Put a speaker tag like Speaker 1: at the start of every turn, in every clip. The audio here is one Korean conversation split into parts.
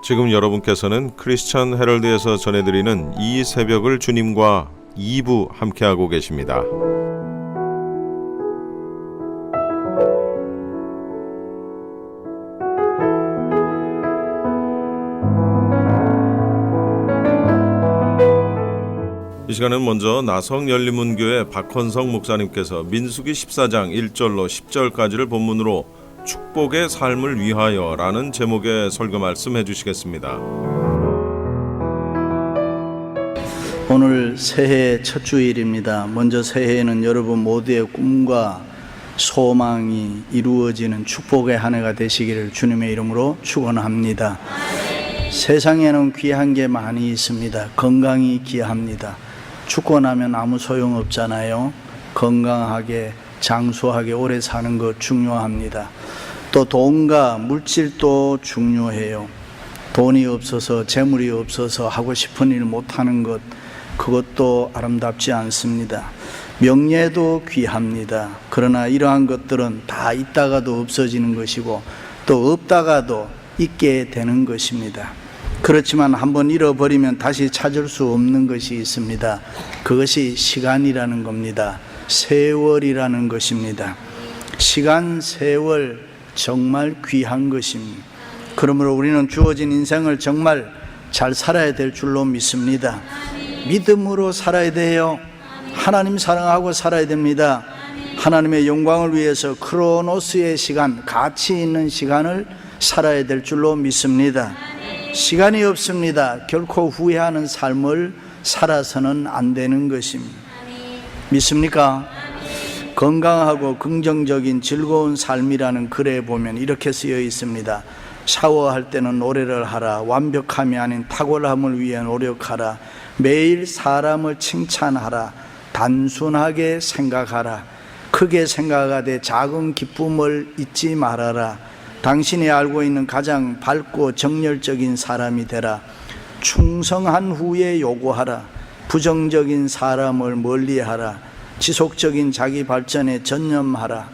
Speaker 1: 지금 여러분께서는 크리스천 헤럴드에서 전해드리는 이 새벽을 주님과 2부 함께하고 계십니다. 이 시간은 먼저 나성열린문교회 박헌성 목사님께서 민수기 14장 1절로 10절까지를 본문으로 축복의 삶을 위하여라는 제목의 설교 말씀해 주시겠습니다.
Speaker 2: 오늘 새해 첫 주일입니다. 먼저 새해에는 여러분 모두의 꿈과 소망이 이루어지는 축복의 한 해가 되시기를 주님의 이름으로 축원합니다. 세상에는 귀한 게 많이 있습니다. 건강이 귀합니다. 죽고 나면 아무 소용 없잖아요. 건강하게 장수하게 오래 사는 것 중요합니다. 또 돈과 물질도 중요해요. 돈이 없어서 재물이 없어서 하고 싶은 일 못하는 것, 그것도 아름답지 않습니다. 명예도 귀합니다. 그러나 이러한 것들은 다 있다가도 없어지는 것이고 또 없다가도 있게 되는 것입니다. 그렇지만 한번 잃어버리면 다시 찾을 수 없는 것이 있습니다. 그것이 시간이라는 겁니다. 세월이라는 것입니다. 시간, 세월 정말 귀한 것입니다. 그러므로 우리는 주어진 인생을 정말 잘 살아야 될 줄로 믿습니다. 믿음으로 살아야 돼요. 하나님 사랑하고 살아야 됩니다. 하나님의 영광을 위해서 크로노스의 시간, 가치 있는 시간을 살아야 될 줄로 믿습니다. 시간이 없습니다. 결코 후회하는 삶을 살아서는 안 되는 것입니다. 믿습니까? 건강하고 긍정적인 즐거운 삶이라는 글에 보면 이렇게 쓰여 있습니다. 샤워할 때는 노래를 하라. 완벽함이 아닌 탁월함을 위해 노력하라. 매일 사람을 칭찬하라. 단순하게 생각하라. 크게 생각하되 작은 기쁨을 잊지 말아라. 당신이 알고 있는 가장 밝고 정열적인 사람이 되라. 충성한 후에 요구하라. 부정적인 사람을 멀리하라. 지속적인 자기 발전에 전념하라.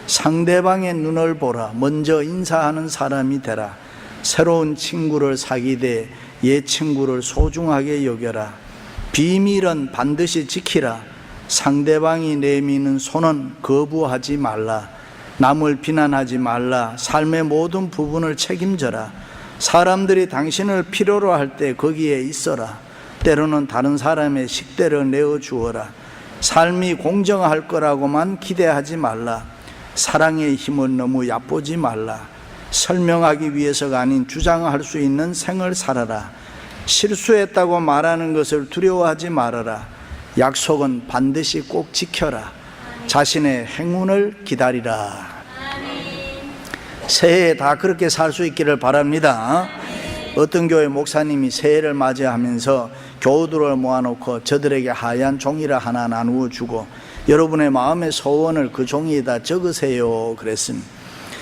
Speaker 2: 상대방의 눈을 보라. 먼저 인사하는 사람이 되라. 새로운 친구를 사귀되 옛 친구를 소중하게 여겨라. 비밀은 반드시 지키라. 상대방이 내미는 손은 거부하지 말라. 남을 비난하지 말라. 삶의 모든 부분을 책임져라. 사람들이 당신을 필요로 할 때 거기에 있어라. 때로는 다른 사람의 식대를 내어주어라. 삶이 공정할 거라고만 기대하지 말라. 사랑의 힘을 너무 얕보지 말라. 설명하기 위해서가 아닌 주장할 수 있는 생을 살아라. 실수했다고 말하는 것을 두려워하지 말아라. 약속은 반드시 꼭 지켜라. 자신의 행운을 기다리라. 새해에 다 그렇게 살 수 있기를 바랍니다. 어떤 교회 목사님이 새해를 맞이하면서 교우들을 모아놓고 저들에게 하얀 종이를 하나 나누어 주고 여러분의 마음의 소원을 그 종이에다 적으세요 그랬습니다.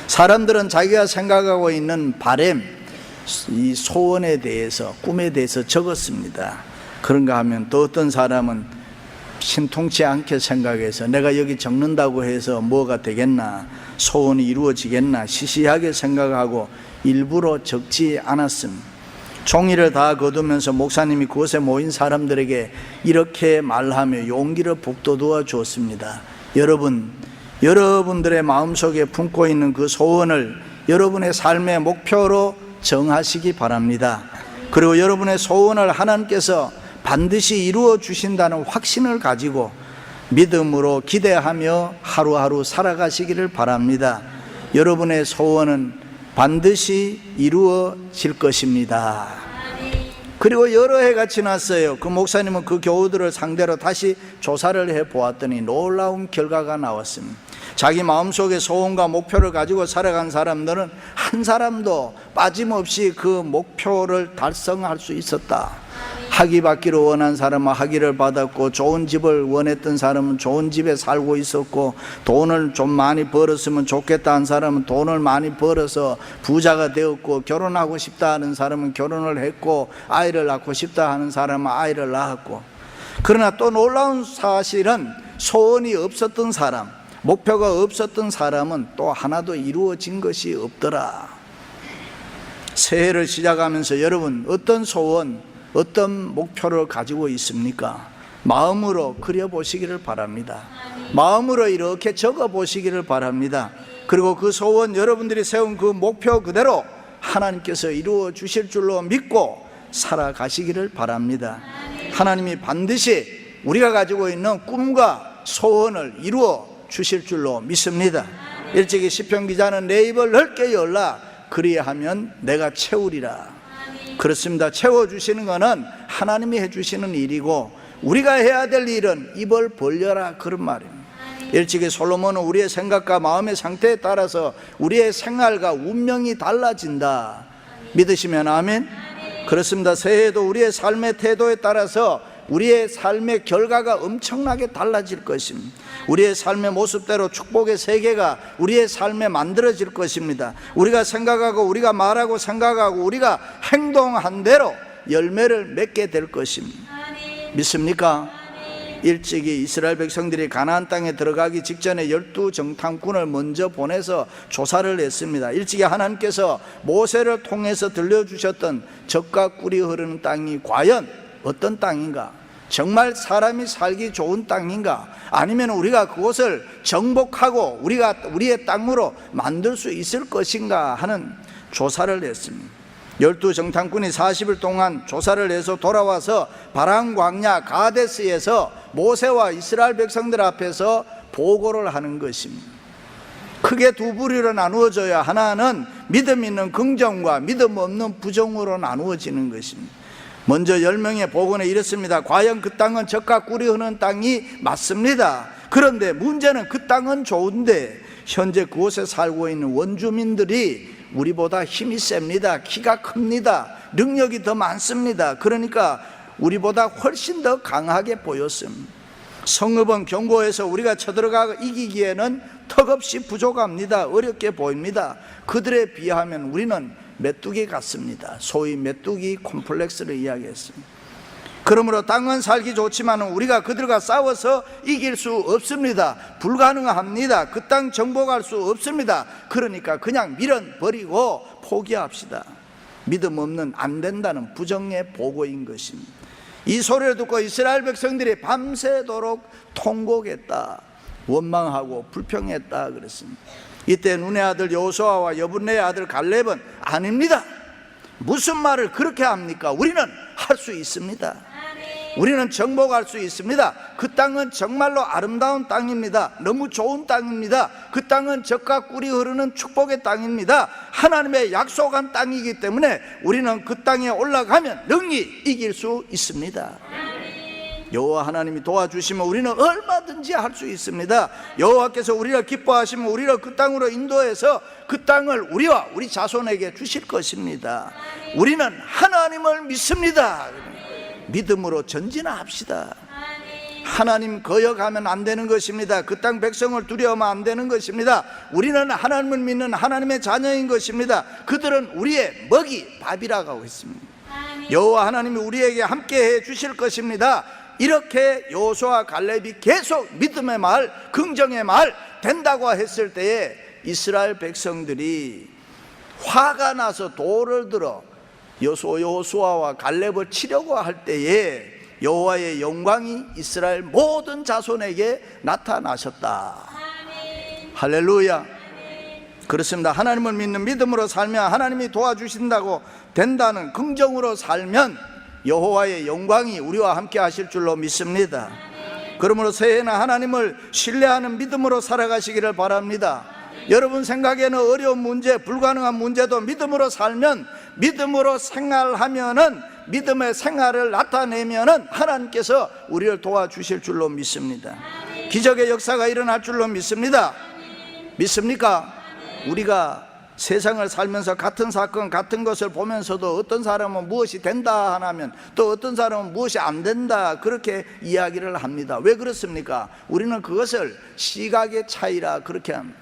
Speaker 2: 사람들은 자기가 생각하고 있는 바람, 이 소원에 대해서, 꿈에 대해서 적었습니다. 그런가 하면 또 어떤 사람은 신통치 않게 생각해서 내가 여기 적는다고 해서 뭐가 되겠나, 소원이 이루어지겠나 시시하게 생각하고 일부러 적지 않았습니다. 종이를 다 거두면서 목사님이 그곳에 모인 사람들에게 이렇게 말하며 용기를 북돋워 주었습니다. 여러분들의 마음속에 품고 있는 그 소원을 여러분의 삶의 목표로 정하시기 바랍니다. 그리고 여러분의 소원을 하나님께서 반드시 이루어 주신다는 확신을 가지고 믿음으로 기대하며 하루하루 살아가시기를 바랍니다. 여러분의 소원은 반드시 이루어질 것입니다. 그리고 여러 해가 지났어요. 그 목사님은 그 교우들을 상대로 다시 조사를 해보았더니 놀라운 결과가 나왔습니다. 자기 마음속에 소원과 목표를 가지고 살아간 사람들은 한 사람도 빠짐없이 그 목표를 달성할 수 있었다. 학위 받기를 원한 사람은 학위를 받았고, 좋은 집을 원했던 사람은 좋은 집에 살고 있었고, 돈을 좀 많이 벌었으면 좋겠다 한 사람은 돈을 많이 벌어서 부자가 되었고, 결혼하고 싶다 하는 사람은 결혼을 했고, 아이를 낳고 싶다 하는 사람은 아이를 낳았고, 그러나 또 놀라운 사실은 소원이 없었던 사람, 목표가 없었던 사람은 또 하나도 이루어진 것이 없더라. 새해를 시작하면서 여러분 어떤 소원, 어떤 목표를 가지고 있습니까? 마음으로 그려보시기를 바랍니다. 마음으로 이렇게 적어보시기를 바랍니다. 그리고 그 소원, 여러분들이 세운 그 목표 그대로 하나님께서 이루어 주실 줄로 믿고 살아가시기를 바랍니다. 하나님이 반드시 우리가 가지고 있는 꿈과 소원을 이루어 주실 줄로 믿습니다. 일찍이 시편 기자는 내 입을 넓게 열라 그리하면 내가 채우리라. 그렇습니다. 채워주시는 것은 하나님이 해주시는 일이고 우리가 해야 될 일은 입을 벌려라 그런 말입니다. 일찍이 솔로몬은 우리의 생각과 마음의 상태에 따라서 우리의 생활과 운명이 달라진다. 믿으시면 아멘? 그렇습니다. 새해에도 우리의 삶의 태도에 따라서 우리의 삶의 결과가 엄청나게 달라질 것입니다. 우리의 삶의 모습대로 축복의 세계가 우리의 삶에 만들어질 것입니다. 우리가 생각하고 우리가 말하고 생각하고 우리가 행동한 대로 열매를 맺게 될 것입니다. 믿습니까? 일찍이 이스라엘 백성들이 가나안 땅에 들어가기 직전에 12정탐꾼을 먼저 보내서 조사를 했습니다. 일찍이 하나님께서 모세를 통해서 들려주셨던 젖과 꿀이 흐르는 땅이 과연 어떤 땅인가? 정말 사람이 살기 좋은 땅인가? 아니면 우리가 그곳을 정복하고 우리의 땅으로 만들 수 있을 것인가 하는 조사를 했습니다. 12정탐꾼이 40일 동안 조사를 해서 돌아와서 바란 광야 가데스에서 모세와 이스라엘 백성들 앞에서 보고를 하는 것입니다. 크게 두 부류로 나누어져야 하나는 믿음 있는 긍정과 믿음 없는 부정으로 나누어지는 것입니다. 먼저 10명의 보고는 이렇습니다. 과연 그 땅은 젖과 꿀이 흐르는 땅이 맞습니다. 그런데 문제는 그 땅은 좋은데 현재 그곳에 살고 있는 원주민들이 우리보다 힘이 셉니다. 키가 큽니다. 능력이 더 많습니다. 그러니까 우리보다 훨씬 더 강하게 보였습니다. 성읍은 견고해서 우리가 쳐들어가 이기기에는 턱없이 부족합니다. 어렵게 보입니다. 그들에 비하면 우리는 메뚜기 같습니다. 소위 메뚜기 콤플렉스를 이야기했습니다. 그러므로 땅은 살기 좋지만 우리가 그들과 싸워서 이길 수 없습니다. 불가능합니다. 그 땅 정복할 수 없습니다. 그러니까 그냥 밀어버리고 포기합시다. 믿음 없는 안 된다는 부정의 보고인 것입니다. 이 소리를 듣고 이스라엘 백성들이 밤새도록 통곡했다. 원망하고 불평했다 그랬습니다. 이때 눈의 아들 여호수아와 여분네의 아들 갈렙은 아닙니다. 무슨 말을 그렇게 합니까? 우리는 할 수 있습니다. 우리는 정복할 수 있습니다. 그 땅은 정말로 아름다운 땅입니다. 너무 좋은 땅입니다. 그 땅은 젖과 꿀이 흐르는 축복의 땅입니다. 하나님의 약속한 땅이기 때문에 우리는 그 땅에 올라가면 능히 이길 수 있습니다. 여호와 하나님이 도와주시면 우리는 얼마든지 할 수 있습니다. 여호와께서 우리를 기뻐하시면 우리를 그 땅으로 인도해서 그 땅을 우리와 우리 자손에게 주실 것입니다. 우리는 하나님을 믿습니다. 믿음으로 전진합시다. 하나님 거역하면 안 되는 것입니다. 그 땅 백성을 두려워하면 안 되는 것입니다. 우리는 하나님을 믿는 하나님의 자녀인 것입니다. 그들은 우리의 먹이 밥이라고 했습니다. 여호와 하나님이 우리에게 함께 해 주실 것입니다. 이렇게 여호수아와 갈렙이 계속 믿음의 말, 긍정의 말 된다고 했을 때에 이스라엘 백성들이 화가 나서 돌을 들어 여호수아와 갈렙을 치려고 할 때에 여호와의 영광이 이스라엘 모든 자손에게 나타나셨다. 할렐루야. 그렇습니다. 하나님을 믿는 믿음으로 살면 하나님이 도와주신다고 된다는 긍정으로 살면 여호와의 영광이 우리와 함께 하실 줄로 믿습니다. 그러므로 새해에는 하나님을 신뢰하는 믿음으로 살아가시기를 바랍니다. 여러분 생각에는 어려운 문제, 불가능한 문제도 믿음으로 살면, 믿음으로 생활하면은, 믿음의 생활을 나타내면은 하나님께서 우리를 도와주실 줄로 믿습니다. 기적의 역사가 일어날 줄로 믿습니다. 믿습니까? 우리가 세상을 살면서 같은 사건, 같은 것을 보면서도 어떤 사람은 무엇이 된다 하면 또 어떤 사람은 무엇이 안 된다 그렇게 이야기를 합니다. 왜 그렇습니까? 우리는 그것을 시각의 차이라 그렇게 합니다.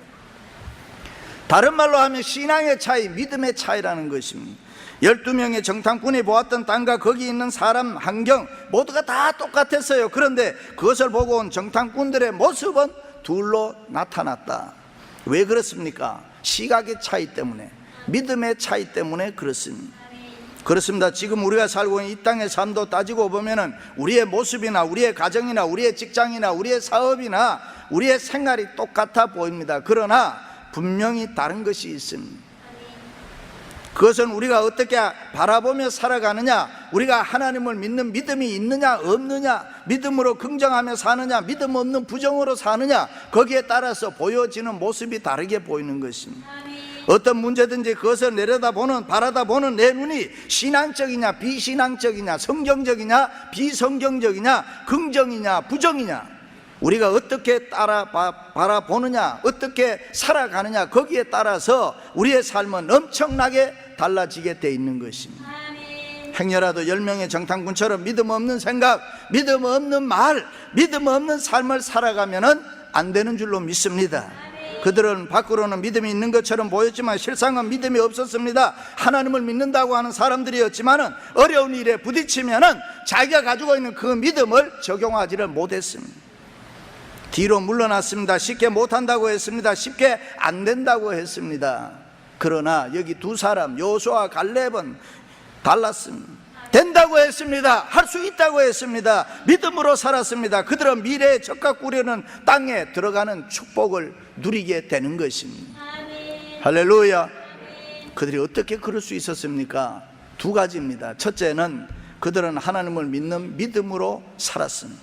Speaker 2: 다른 말로 하면 신앙의 차이, 믿음의 차이라는 것입니다. 12명의 정탐꾼이 보았던 땅과 거기 있는 사람, 환경 모두가 다 똑같았어요. 그런데 그것을 보고 온 정탐꾼들의 모습은 둘로 나타났다. 왜 그렇습니까? 시각의 차이 때문에, 믿음의 차이 때문에 그렇습니다. 지금 우리가 살고 있는 이 땅의 삶도 따지고 보면은 우리의 모습이나 우리의 가정이나 우리의 직장이나 우리의 사업이나 우리의 생활이 똑같아 보입니다. 그러나 분명히 다른 것이 있습니다. 그것은 우리가 어떻게 바라보며 살아가느냐, 우리가 하나님을 믿는 믿음이 있느냐 없느냐, 믿음으로 긍정하며 사느냐, 믿음 없는 부정으로 사느냐, 거기에 따라서 보여지는 모습이 다르게 보이는 것입니다. 어떤 문제든지 그것을 바라다보는 내 눈이 신앙적이냐 비신앙적이냐, 성경적이냐 비성경적이냐, 긍정이냐 부정이냐, 우리가 어떻게 바라보느냐, 어떻게 살아가느냐, 거기에 따라서 우리의 삶은 엄청나게 달라지게 돼 있는 것입니다. 행여라도 10명의 정탐꾼처럼 믿음 없는 생각, 믿음 없는 말, 믿음 없는 삶을 살아가면은 안 되는 줄로 믿습니다. 그들은 밖으로는 믿음이 있는 것처럼 보였지만 실상은 믿음이 없었습니다. 하나님을 믿는다고 하는 사람들이었지만은 어려운 일에 부딪히면은 자기가 가지고 있는 그 믿음을 적용하지를 못했습니다. 뒤로 물러났습니다. 쉽게 못한다고 했습니다. 쉽게 안 된다고 했습니다. 그러나 여기 두 사람, 여호수아와 갈렙은 달랐습니다. 된다고 했습니다. 할 수 있다고 했습니다. 믿음으로 살았습니다. 그들은 미래에 적각 꾸려는 땅에 들어가는 축복을 누리게 되는 것입니다. 할렐루야. 그들이 어떻게 그럴 수 있었습니까? 두 가지입니다. 첫째는 그들은 하나님을 믿는 믿음으로 살았습니다.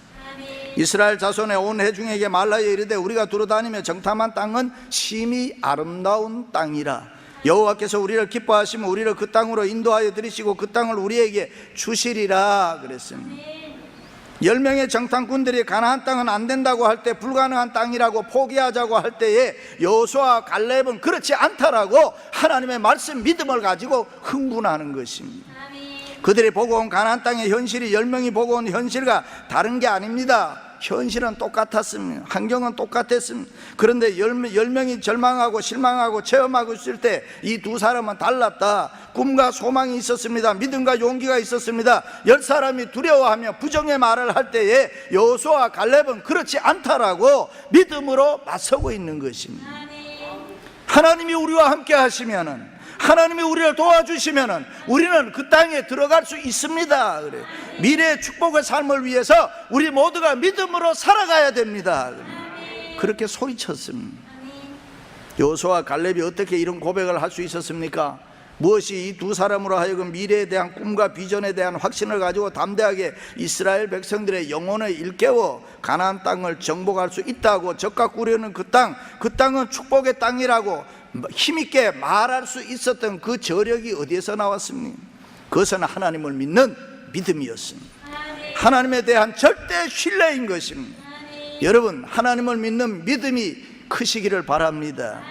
Speaker 2: 이스라엘 자손의 온 회중에게 말라여 이르되 우리가 두루다니며 정탐한 땅은 심히 아름다운 땅이라. 여호와께서 우리를 기뻐하시면 우리를 그 땅으로 인도하여 들이시고 그 땅을 우리에게 주시리라 그랬습니다. 10명의 정탐꾼들이 가나안 땅은 안 된다고 할 때, 불가능한 땅이라고 포기하자고 할 때에 여호수아와 갈렙은 그렇지 않다라고 하나님의 말씀 믿음을 가지고 흥분하는 것입니다. 그들이 보고 온 가나안 땅의 현실이 10명이 보고 온 현실과 다른 게 아닙니다. 현실은 똑같았습니다. 환경은 똑같았습니다. 그런데 10명이 절망하고 실망하고 체험하고 있을 때 이 두 사람은 달랐다. 꿈과 소망이 있었습니다. 믿음과 용기가 있었습니다. 10사람이 두려워하며 부정의 말을 할 때에 여호수아와 갈렙은 그렇지 않다라고 믿음으로 맞서고 있는 것입니다. 하나님이 우리와 함께 하시면은, 하나님이 우리를 도와주시면 우리는 그 땅에 들어갈 수 있습니다. 그래. 미래의 축복의 삶을 위해서 우리 모두가 믿음으로 살아가야 됩니다. 그렇게 소리쳤습니다. 여호수아와 갈렙이 어떻게 이런 고백을 할 수 있었습니까? 무엇이 이 두 사람으로 하여금 미래에 대한 꿈과 비전에 대한 확신을 가지고 담대하게 이스라엘 백성들의 영혼을 일깨워 가나안 땅을 정복할 수 있다고 적각 꾸려는 그 땅은 축복의 땅이라고 힘있게 말할 수 있었던 그 저력이 어디에서 나왔습니까? 그것은 하나님을 믿는 믿음이었습니다. 하나님에 대한 절대 신뢰인 것입니다. 여러분, 하나님을 믿는 믿음이 크시기를 바랍니다.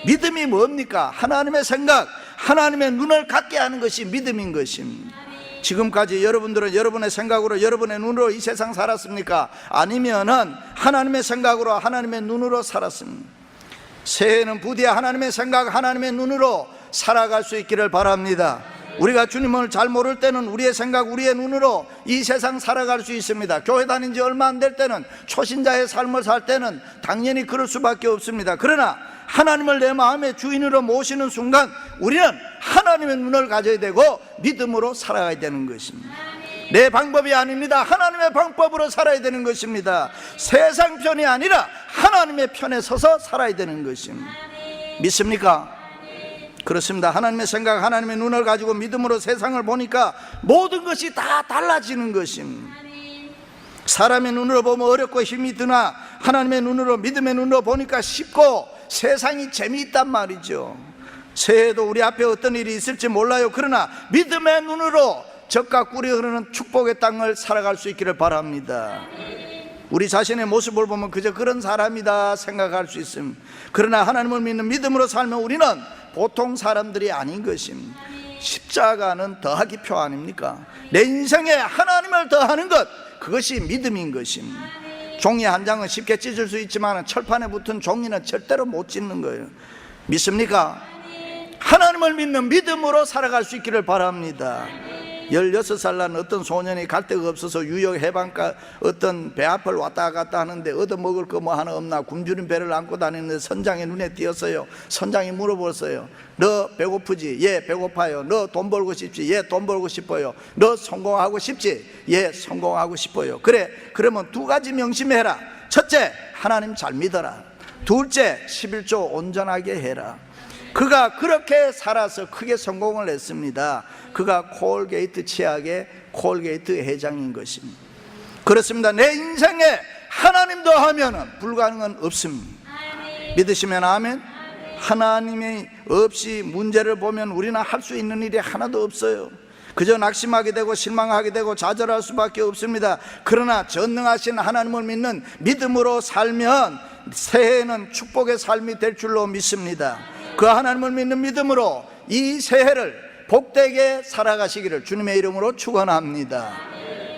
Speaker 2: 믿음이 뭡니까? 하나님의 생각, 하나님의 눈을 갖게 하는 것이 믿음인 것입니다. 지금까지 여러분들은 여러분의 생각으로, 여러분의 눈으로 이 세상 살았습니까? 아니면은 하나님의 생각으로, 하나님의 눈으로 살았습니다. 새해는 부디 하나님의 생각, 하나님의 눈으로 살아갈 수 있기를 바랍니다. 우리가 주님을 잘 모를 때는 우리의 생각, 우리의 눈으로 이 세상 살아갈 수 있습니다. 교회 다닌 지 얼마 안 될 때는, 초신자의 삶을 살 때는 당연히 그럴 수밖에 없습니다. 그러나 하나님을 내 마음의 주인으로 모시는 순간 우리는 하나님의 눈을 가져야 되고 믿음으로 살아가야 되는 것입니다. 내 방법이 아닙니다. 하나님의 방법으로 살아야 되는 것입니다. 세상 편이 아니라 하나님의 편에 서서 살아야 되는 것입니다. 믿습니까? 그렇습니다. 하나님의 생각, 하나님의 눈을 가지고 믿음으로 세상을 보니까 모든 것이 다 달라지는 것입니다. 사람의 눈으로 보면 어렵고 힘이 드나 하나님의 눈으로, 믿음의 눈으로 보니까 쉽고 세상이 재미있단 말이죠. 새해에도 우리 앞에 어떤 일이 있을지 몰라요. 그러나 믿음의 눈으로 적각 꾸려 흐르는 축복의 땅을 살아갈 수 있기를 바랍니다. 우리 자신의 모습을 보면 그저 그런 사람이다 생각할 수 있습니다. 그러나 하나님을 믿는 믿음으로 살면 우리는 보통 사람들이 아닌 것입니다. 십자가는 더하기 표 아닙니까? 내 인생에 하나님을 더하는 것, 그것이 믿음인 것입니다. 종이 한 장은 쉽게 찢을 수 있지만 철판에 붙은 종이는 절대로 못 찢는 거예요. 믿습니까? 하나님을 믿는 믿음으로 살아갈 수 있기를 바랍니다. 16살 난 어떤 소년이 갈 데가 없어서 유역 해방가 어떤 배 앞을 왔다 갔다 하는데 얻어먹을 거 뭐 하나 없나 굶주린 배를 안고 다니는데 선장의 눈에 띄었어요. 선장이 물어봤어요. 너 배고프지? 예, 배고파요. 너 돈 벌고 싶지? 예, 돈 벌고 싶어요. 너 성공하고 싶지? 예, 성공하고 싶어요. 그래, 그러면 두 가지 명심해라. 첫째, 하나님 잘 믿어라. 둘째, 11조 온전하게 해라. 그가 그렇게 살아서 크게 성공을 했습니다. 그가 콜게이트 치약의 콜게이트 회장인 것입니다. 그렇습니다. 내 인생에 하나님도 하면 불가능은 없습니다. 믿으시면 아멘. 하나님이 없이 문제를 보면 우리는 할 수 있는 일이 하나도 없어요. 그저 낙심하게 되고 실망하게 되고 좌절할 수밖에 없습니다. 그러나 전능하신 하나님을 믿는 믿음으로 살면 새해는 축복의 삶이 될 줄로 믿습니다. 그 하나님을 믿는 믿음으로 이 새해를 복되게 살아가시기를 주님의 이름으로 축원합니다.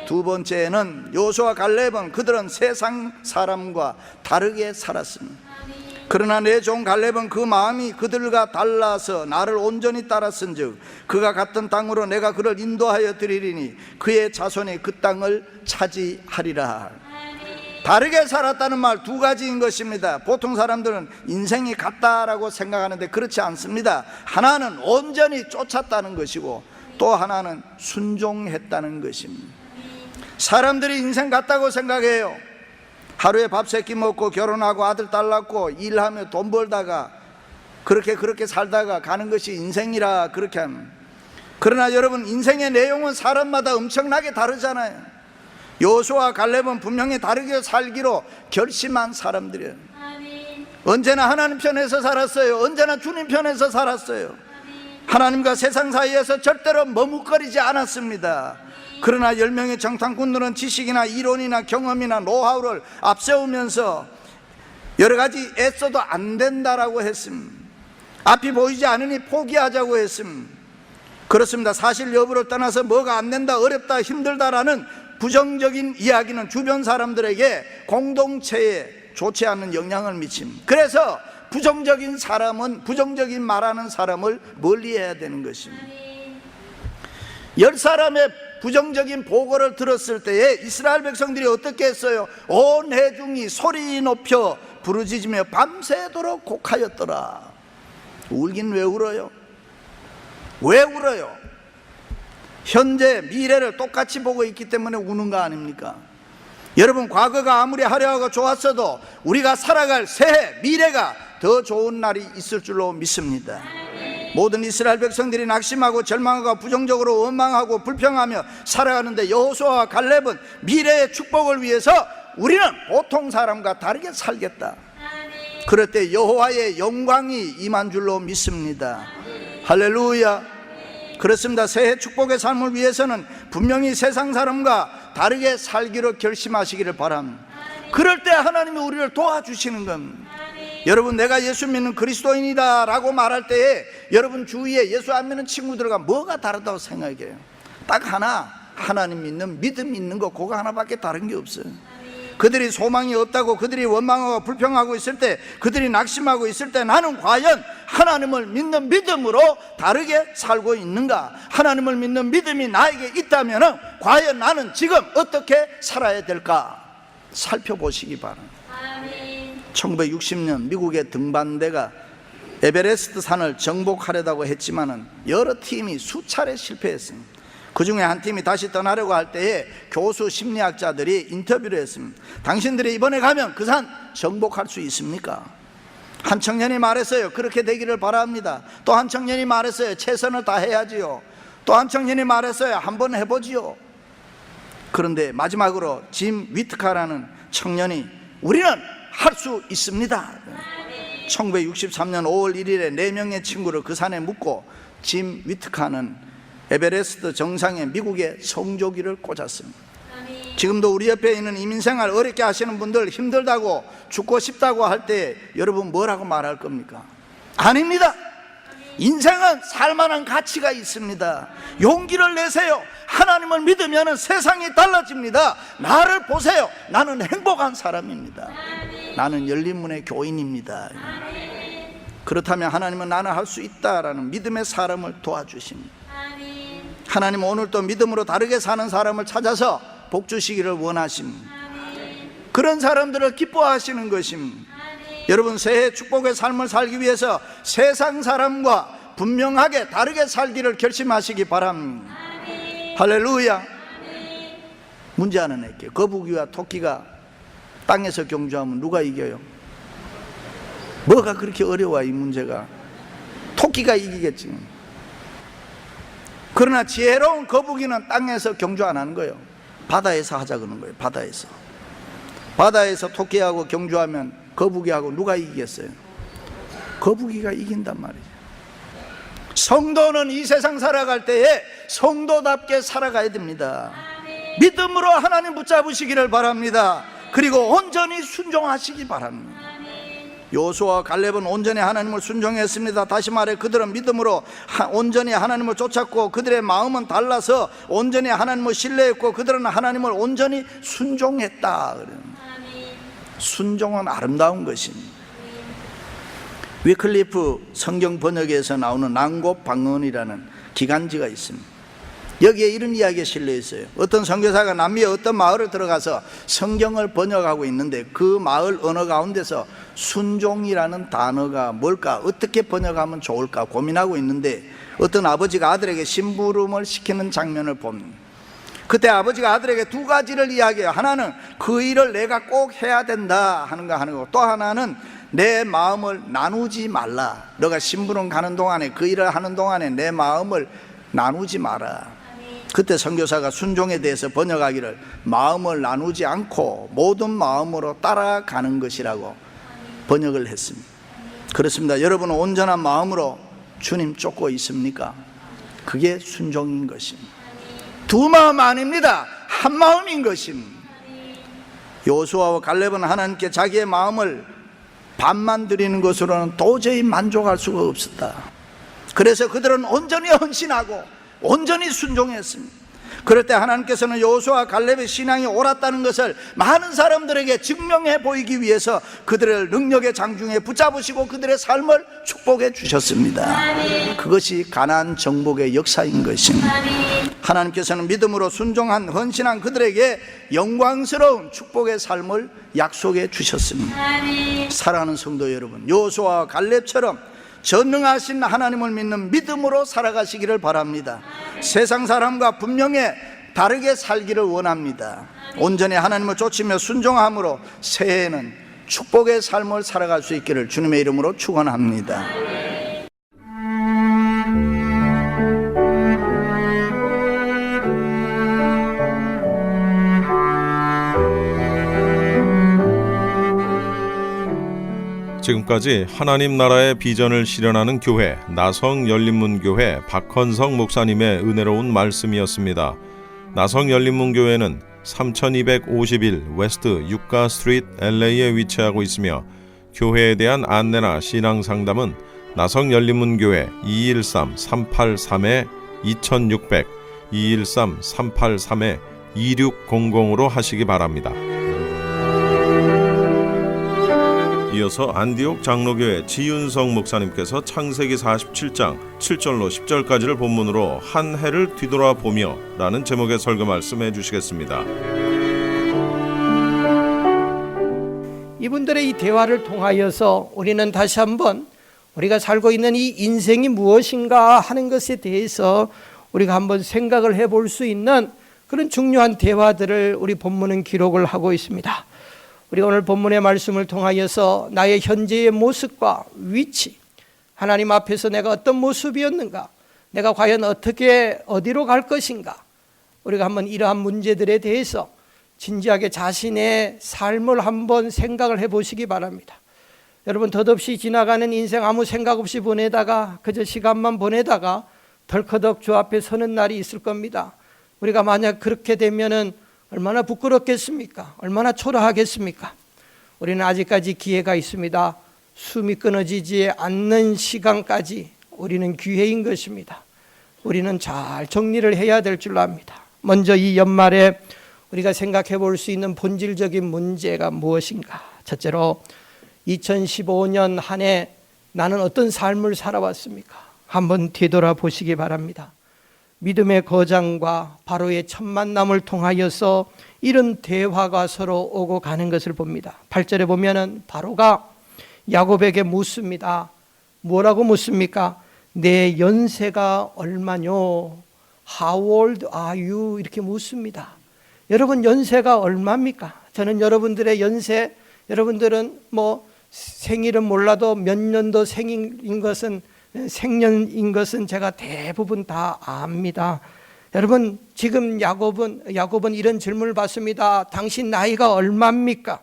Speaker 2: 두 번째는 여호수아와 갈렙은 그들은 세상 사람과 다르게 살았습니다. 그러나 내 종 갈렙은 그 마음이 그들과 달라서 나를 온전히 따랐은즉 그가 갔던 땅으로 내가 그를 인도하여 드리리니 그의 자손이 그 땅을 차지하리라. 다르게 살았다는 말 두 가지인 것입니다. 보통 사람들은 인생이 같다라고 생각하는데 그렇지 않습니다. 하나는 온전히 쫓았다는 것이고 또 하나는 순종했다는 것입니다. 사람들이 인생 같다고 생각해요. 하루에 밥 세 끼 먹고 결혼하고 아들 딸 낳고 일하며 돈 벌다가 그렇게 살다가 가는 것이 인생이라 그렇게 합니다. 그러나 여러분, 인생의 내용은 사람마다 엄청나게 다르잖아요. 여호수아와 갈렙은 분명히 다르게 살기로 결심한 사람들이에요. 언제나 하나님 편에서 살았어요. 언제나 주님 편에서 살았어요. 하나님과 세상 사이에서 절대로 머뭇거리지 않았습니다. 그러나 10명의 정탐꾼들은 지식이나 이론이나 경험이나 노하우를 앞세우면서 여러 가지 애써도 안 된다라고 했습니다. 앞이 보이지 않으니 포기하자고 했습니다. 그렇습니다. 사실 여부를 떠나서 뭐가 안 된다, 어렵다, 힘들다라는 부정적인 이야기는 주변 사람들에게 공동체에 좋지 않은 영향을 미칩니다. 그래서 부정적인 말하는 사람을 멀리해야 되는 것입니다. 10사람의 부정적인 보고를 들었을 때에 이스라엘 백성들이 어떻게 했어요? 온 회중이 소리 높여 부르짖으며 밤새도록 곡하였더라. 울긴 왜 울어요? 왜 울어요? 현재 미래를 똑같이 보고 있기 때문에 우는 거 아닙니까? 여러분, 과거가 아무리 화려하고 좋았어도 우리가 살아갈 새해 미래가 더 좋은 날이 있을 줄로 믿습니다. 모든 이스라엘 백성들이 낙심하고 절망하고 부정적으로 원망하고 불평하며 살아가는데 여호수아와 갈렙은 미래의 축복을 위해서 우리는 보통 사람과 다르게 살겠다. 그럴 때 여호와의 영광이 임한 줄로 믿습니다. 할렐루야. 그렇습니다. 새해 축복의 삶을 위해서는 분명히 세상 사람과 다르게 살기로 결심하시기를 바랍니다. 그럴 때 하나님이 우리를 도와주시는 겁니다. 여러분, 내가 예수 믿는 그리스도인이다 라고 말할 때에 여러분 주위에 예수 안 믿는 친구들과 뭐가 다르다고 생각해요? 딱 하나, 하나님 믿는 믿음 있는 거, 그거 하나밖에 다른 게 없어요. 그들이 소망이 없다고, 그들이 원망하고 불평하고 있을 때, 그들이 낙심하고 있을 때 나는 과연 하나님을 믿는 믿음으로 다르게 살고 있는가? 하나님을 믿는 믿음이 나에게 있다면 과연 나는 지금 어떻게 살아야 될까? 살펴보시기 바랍니다. 1960년 미국의 등반대가 에베레스트 산을 정복하려고 했지만은 여러 팀이 수차례 실패했습니다. 그 중에 한 팀이 다시 떠나려고 할 때에 교수 심리학자들이 인터뷰를 했습니다. 당신들이 이번에 가면 그 산 정복할 수 있습니까? 한 청년이 말했어요. 그렇게 되기를 바랍니다. 또 한 청년이 말했어요. 최선을 다해야지요. 또 한 청년이 말했어요. 한번 해보지요. 그런데 마지막으로 짐 위트카라는 청년이 우리는 할 수 있습니다. 1963년 5월 1일에 4명의 친구를 그 산에 묻고 짐 위트카는 에베레스트 정상에 미국의 성조기를 꽂았습니다. 지금도 우리 옆에 있는 이민생활 어렵게 하시는 분들, 힘들다고 죽고 싶다고 할 때 여러분 뭐라고 말할 겁니까? 아닙니다. 인생은 살만한 가치가 있습니다. 용기를 내세요. 하나님을 믿으면 세상이 달라집니다. 나를 보세요. 나는 행복한 사람입니다. 나는 열린 문의 교인입니다. 그렇다면 하나님은 나는 할 수 있다라는 믿음의 사람을 도와주십니다. 하나님은 오늘도 믿음으로 다르게 사는 사람을 찾아서 복 주시기를 원하십니다. 그런 사람들을 기뻐하시는 것입니다. 여러분, 새해 축복의 삶을 살기 위해서 세상 사람과 분명하게 다르게 살기를 결심하시기 바랍니다. 할렐루야. 문제 하나 낼게요. 거북이와 토끼가 땅에서 경주하면 누가 이겨요? 뭐가 그렇게 어려워? 이 문제가 토끼가 이기겠지. 그러나 지혜로운 거북이는 땅에서 경주 안 하는 거예요. 바다에서 하자 그러는 거예요. 바다에서 토끼하고 경주하면 거북이하고 누가 이기겠어요? 거북이가 이긴단 말이죠. 성도는 이 세상 살아갈 때에 성도답게 살아가야 됩니다. 믿음으로 하나님 붙잡으시기를 바랍니다. 그리고 온전히 순종하시기 바랍니다. 여호수아와 갈렙은 온전히 하나님을 순종했습니다. 다시 말해 그들은 믿음으로 온전히 하나님을 쫓았고 그들의 마음은 달라서 온전히 하나님을 신뢰했고 그들은 하나님을 온전히 순종했다. 순종은 아름다운 것입니다. 위클리프 성경 번역에서 나오는 난곡방언이라는 기간지가 있습니다. 여기에 이런 이야기가 실려 있어요. 어떤 선교사가 남미의 어떤 마을을 들어가서 성경을 번역하고 있는데 그 마을 언어 가운데서 순종이라는 단어가 뭘까, 어떻게 번역하면 좋을까 고민하고 있는데 어떤 아버지가 아들에게 심부름을 시키는 장면을 봅니다. 그때 아버지가 아들에게 두 가지를 이야기해요. 하나는 그 일을 내가 꼭 해야 된다 하는 거고, 또 하나는 내 마음을 나누지 말라. 너가 심부름 가는 동안에, 그 일을 하는 동안에 내 마음을 나누지 마라. 그때 선교사가 순종에 대해서 번역하기를 마음을 나누지 않고 모든 마음으로 따라가는 것이라고 번역을 했습니다. 그렇습니다. 여러분은 온전한 마음으로 주님 쫓고 있습니까? 그게 순종인 것입니다. 두 마음 아닙니다. 한 마음인 것입니다. 여호수아와 갈렙은 하나님께 자기의 마음을 반만 드리는 것으로는 도저히 만족할 수가 없었다. 그래서 그들은 온전히 헌신하고 온전히 순종했습니다. 그럴 때 하나님께서는 여호수아와 갈렙의 신앙이 옳았다는 것을 많은 사람들에게 증명해 보이기 위해서 그들을 능력의 장중에 붙잡으시고 그들의 삶을 축복해 주셨습니다. 그것이 가나안 정복의 역사인 것입니다. 하나님께서는 믿음으로 순종한 헌신한 그들에게 영광스러운 축복의 삶을 약속해 주셨습니다. 사랑하는 성도 여러분, 여호수아와 갈렙처럼 전능하신 하나님을 믿는 믿음으로 살아가시기를 바랍니다. 세상 사람과 분명히 다르게 살기를 원합니다. 온전히 하나님을 쫓으며 순종함으로 새해에는 축복의 삶을 살아갈 수 있기를 주님의 이름으로 축원합니다.
Speaker 1: 지금까지 하나님 나라의 비전을 실현하는 교회 나성열린문교회 박헌성 목사님의 은혜로운 말씀이었습니다. 나성열린문교회는 3251 웨스트 유가 스트리트 LA에 위치하고 있으며 교회에 대한 안내나 신앙 상담은 나성열린문교회 213-383-2600 213-383-2600으로 하시기 바랍니다. 이어서 안디옥 장로교회 지윤성 목사님께서 창세기 47장 7절로 10절까지를 본문으로 한 해를 뒤돌아보며 라는 제목의 설교 말씀해 주시겠습니다.
Speaker 3: 이분들의 이 대화를 통하여서 우리는 다시 한번 우리가 살고 있는 이 인생이 무엇인가 하는 것에 대해서 우리가 한번 생각을 해볼 수 있는 그런 중요한 대화들을 우리 본문은 기록을 하고 있습니다. 우리가 오늘 본문의 말씀을 통하여서 나의 현재의 모습과 위치, 하나님 앞에서 내가 어떤 모습이었는가, 내가 과연 어떻게 어디로 갈 것인가, 우리가 한번 이러한 문제들에 대해서 진지하게 자신의 삶을 한번 생각을 해보시기 바랍니다. 여러분, 덧없이 지나가는 인생 아무 생각 없이 보내다가 그저 시간만 보내다가 덜커덕 주 앞에 서는 날이 있을 겁니다. 우리가 만약 그렇게 되면은 얼마나 부끄럽겠습니까? 얼마나 초라하겠습니까? 우리는 아직까지 기회가 있습니다. 숨이 끊어지지 않는 시간까지 우리는 기회인 것입니다. 우리는 잘 정리를 해야 될 줄 압니다. 먼저 이 연말에 우리가 생각해 볼 수 있는 본질적인 문제가 무엇인가? 첫째로 2015년 한 해 나는 어떤 삶을 살아왔습니까? 한번 뒤돌아보시기 바랍니다. 믿음의 거장과 바로의 첫 만남을 통하여서 이런 대화가 서로 오고 가는 것을 봅니다. 8절에 보면은 바로가 야곱에게 묻습니다. 뭐라고 묻습니까? 내 연세가 얼마뇨? How old are you? 이렇게 묻습니다. 여러분 연세가 얼마입니까? 저는 여러분들의 연세, 여러분들은 뭐 생일은 몰라도 몇 년도 생인 것은 생년인 것은 제가 대부분 다 압니다. 여러분 지금 야곱은 이런 질문을 받습니다. 당신 나이가 얼마입니까?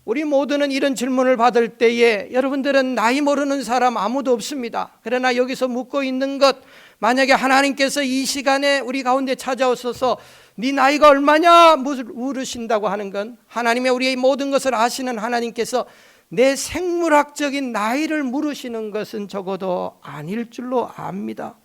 Speaker 3: 우리 모두는 이런 질문을 받을 때에 여러분들은 나이 모르는 사람 아무도 없습니다. 그러나 여기서 묻고 있는 것, 만약에 하나님께서 이 시간에 우리 가운데 찾아오셔서 네 나이가 얼마냐 물으신다고 하는 건 하나님의 우리의 모든 것을 아시는 하나님께서 내 생물학적인 나이를 물으시는 것은 적어도 아닐 줄로 압니다.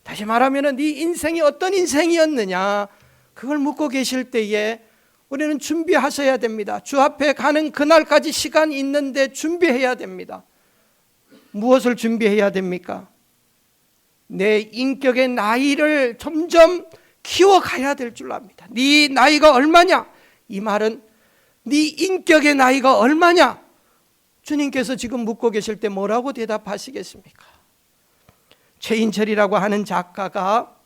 Speaker 3: 다시 말하면 네 인생이 어떤 인생이었느냐 그걸 묻고 계실 때에 우리는 준비하셔야 됩니다. 주 앞에 가는 그날까지 시간이 있는데 준비해야 됩니다. 무엇을 준비해야 됩니까? 내 인격의 나이를 점점 키워가야 될 줄 압니다. 네 나이가 얼마냐? 이 말은 네 인격의 나이가 얼마냐? 주님께서 지금 묻고 계실 때 뭐라고 대답하시겠습니까? 최인철이라고 하는 작가가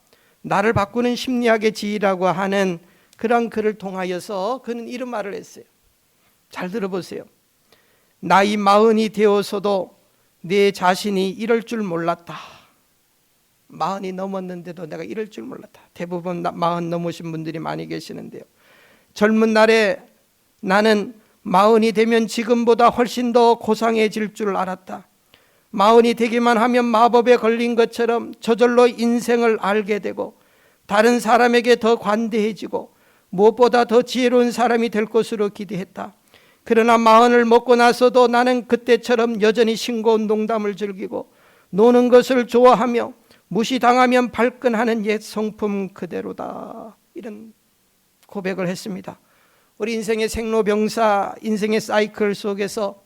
Speaker 3: 나를 바꾸는 심리학의 지혜라고 하는 그런 글을 통하여서 그는 이런 말을 했어요. 잘 들어보세요. 나이 40이 되어서도 내 자신이 이럴 줄 몰랐다. 40이 넘었는데도 내가 이럴 줄 몰랐다. 대부분 40 넘으신 분들이 많이 계시는데요. 젊은 날에 나는 40이 되면 지금보다 훨씬 더 고상해질 줄 알았다. 40이 되기만 하면 마법에 걸린 것처럼 저절로 인생을 알게 되고 다른 사람에게 더 관대해지고 무엇보다 더 지혜로운 사람이 될 것으로 기대했다. 그러나 40을 먹고 나서도 나는 그때처럼 여전히 싱거운 농담을 즐기고 노는 것을 좋아하며 무시당하면 발끈하는 옛 성품 그대로다. 이런 고백을 했습니다. 우리 인생의 생로병사, 인생의 사이클 속에서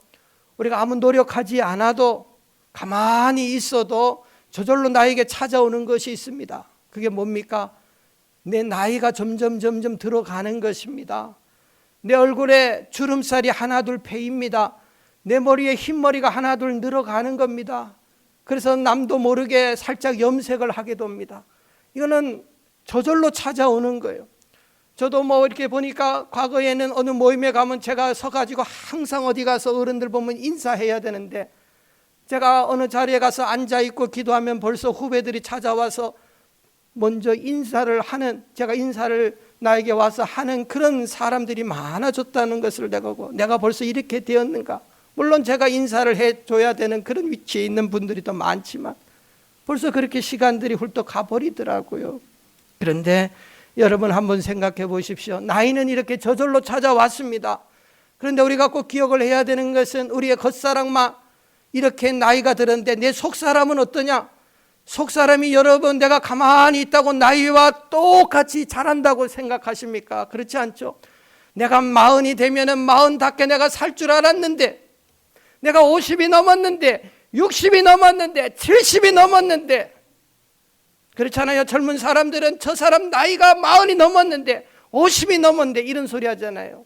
Speaker 3: 우리가 아무 노력하지 않아도 가만히 있어도 저절로 나에게 찾아오는 것이 있습니다. 그게 뭡니까? 내 나이가 점점 들어가는 것입니다. 내 얼굴에 주름살이 하나둘 패입니다. 내 머리에 흰머리가 하나둘 늘어가는 겁니다. 그래서 남도 모르게 살짝 염색을 하게 됩니다. 이거는 저절로 찾아오는 거예요. 저도 뭐 이렇게 보니까 과거에는 어느 모임에 가면 제가 서가지고 항상 어디 가서 어른들 보면 인사해야 되는데 제가 어느 자리에 가서 앉아있고 기도하면 벌써 후배들이 찾아와서 먼저 인사를 하는, 제가 인사를 나에게 와서 하는 그런 사람들이 많아졌다는 것을 내가 벌써 이렇게 되었는가. 물론 제가 인사를 해줘야 되는 그런 위치에 있는 분들이 더 많지만 벌써 그렇게 시간들이 훌떡 가버리더라고요. 그런데 여러분 한번 생각해 보십시오. 나이는 이렇게 저절로 찾아왔습니다. 그런데 우리가 꼭 기억을 해야 되는 것은 우리의 겉사람만 이렇게 나이가 들었는데 내 속사람은 어떠냐? 속사람이 여러분 내가 가만히 있다고 나이와 똑같이 자란다고 생각하십니까? 그렇지 않죠? 내가 40이 되면은 40답게 내가 살 줄 알았는데 내가 50이 넘었는데 60이 넘었는데 70이 넘었는데 그렇잖아요. 젊은 사람들은 저 사람 나이가 40이 넘었는데 50이 넘었는데 이런 소리 하잖아요.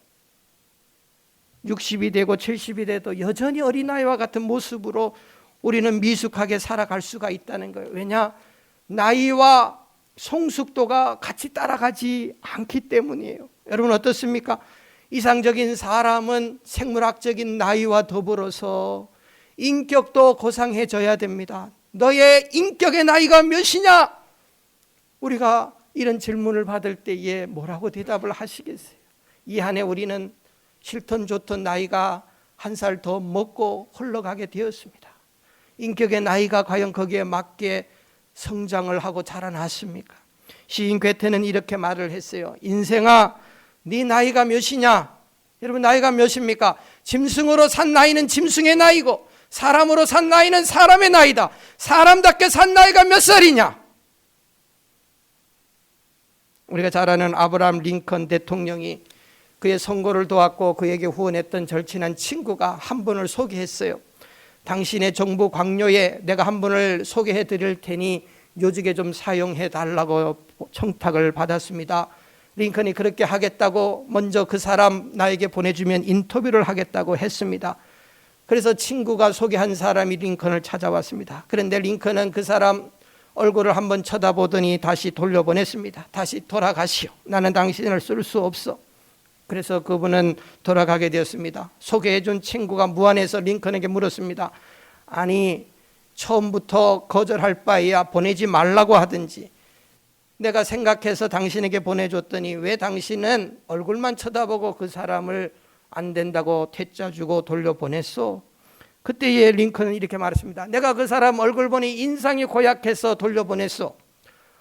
Speaker 3: 60이 되고 70이 돼도 여전히 어린아이와 같은 모습으로 우리는 미숙하게 살아갈 수가 있다는 거예요. 왜냐? 나이와 성숙도가 같이 따라가지 않기 때문이에요. 여러분 어떻습니까? 이상적인 사람은 생물학적인 나이와 더불어서 인격도 고상해져야 됩니다. 너의 인격의 나이가 몇이냐? 우리가 이런 질문을 받을 때에 뭐라고 대답을 하시겠어요? 이 한해 우리는 싫던 좋던 나이가 한 살 더 먹고 흘러가게 되었습니다. 인격의 나이가 과연 거기에 맞게 성장을 하고 자라났습니까? 시인 괴테는 이렇게 말을 했어요. 인생아, 네 나이가 몇이냐? 여러분 나이가 몇입니까? 짐승으로 산 나이는 짐승의 나이고 사람으로 산 나이는 사람의 나이다. 사람답게 산 나이가 몇 살이냐? 우리가 잘 아는 아브라함 링컨 대통령이 그의 선거를 도왔고 그에게 후원했던 절친한 친구가 한 분을 소개했어요. 당신의 정부 광료에 내가 한 분을 소개해 드릴 테니 요직에 좀 사용해 달라고 청탁을 받았습니다. 링컨이 그렇게 하겠다고 먼저 그 사람 나에게 보내주면 인터뷰를 하겠다고 했습니다. 그래서 친구가 소개한 사람이 링컨을 찾아왔습니다. 그런데 링컨은 그 사람 얼굴을 한번 쳐다보더니 다시 돌려보냈습니다. 다시 돌아가시오. 나는 당신을 쓸 수 없어. 그래서 그분은 돌아가게 되었습니다. 소개해준 친구가 무안해서 링컨에게 물었습니다. 아니, 처음부터 거절할 바에야 보내지 말라고 하든지, 내가 생각해서 당신에게 보내줬더니 왜 당신은 얼굴만 쳐다보고 그 사람을 안 된다고 퇴짜 주고 돌려보냈소? 그때에 링컨은 이렇게 말했습니다. 내가 그 사람 얼굴 보니 인상이 고약해서 돌려보냈소.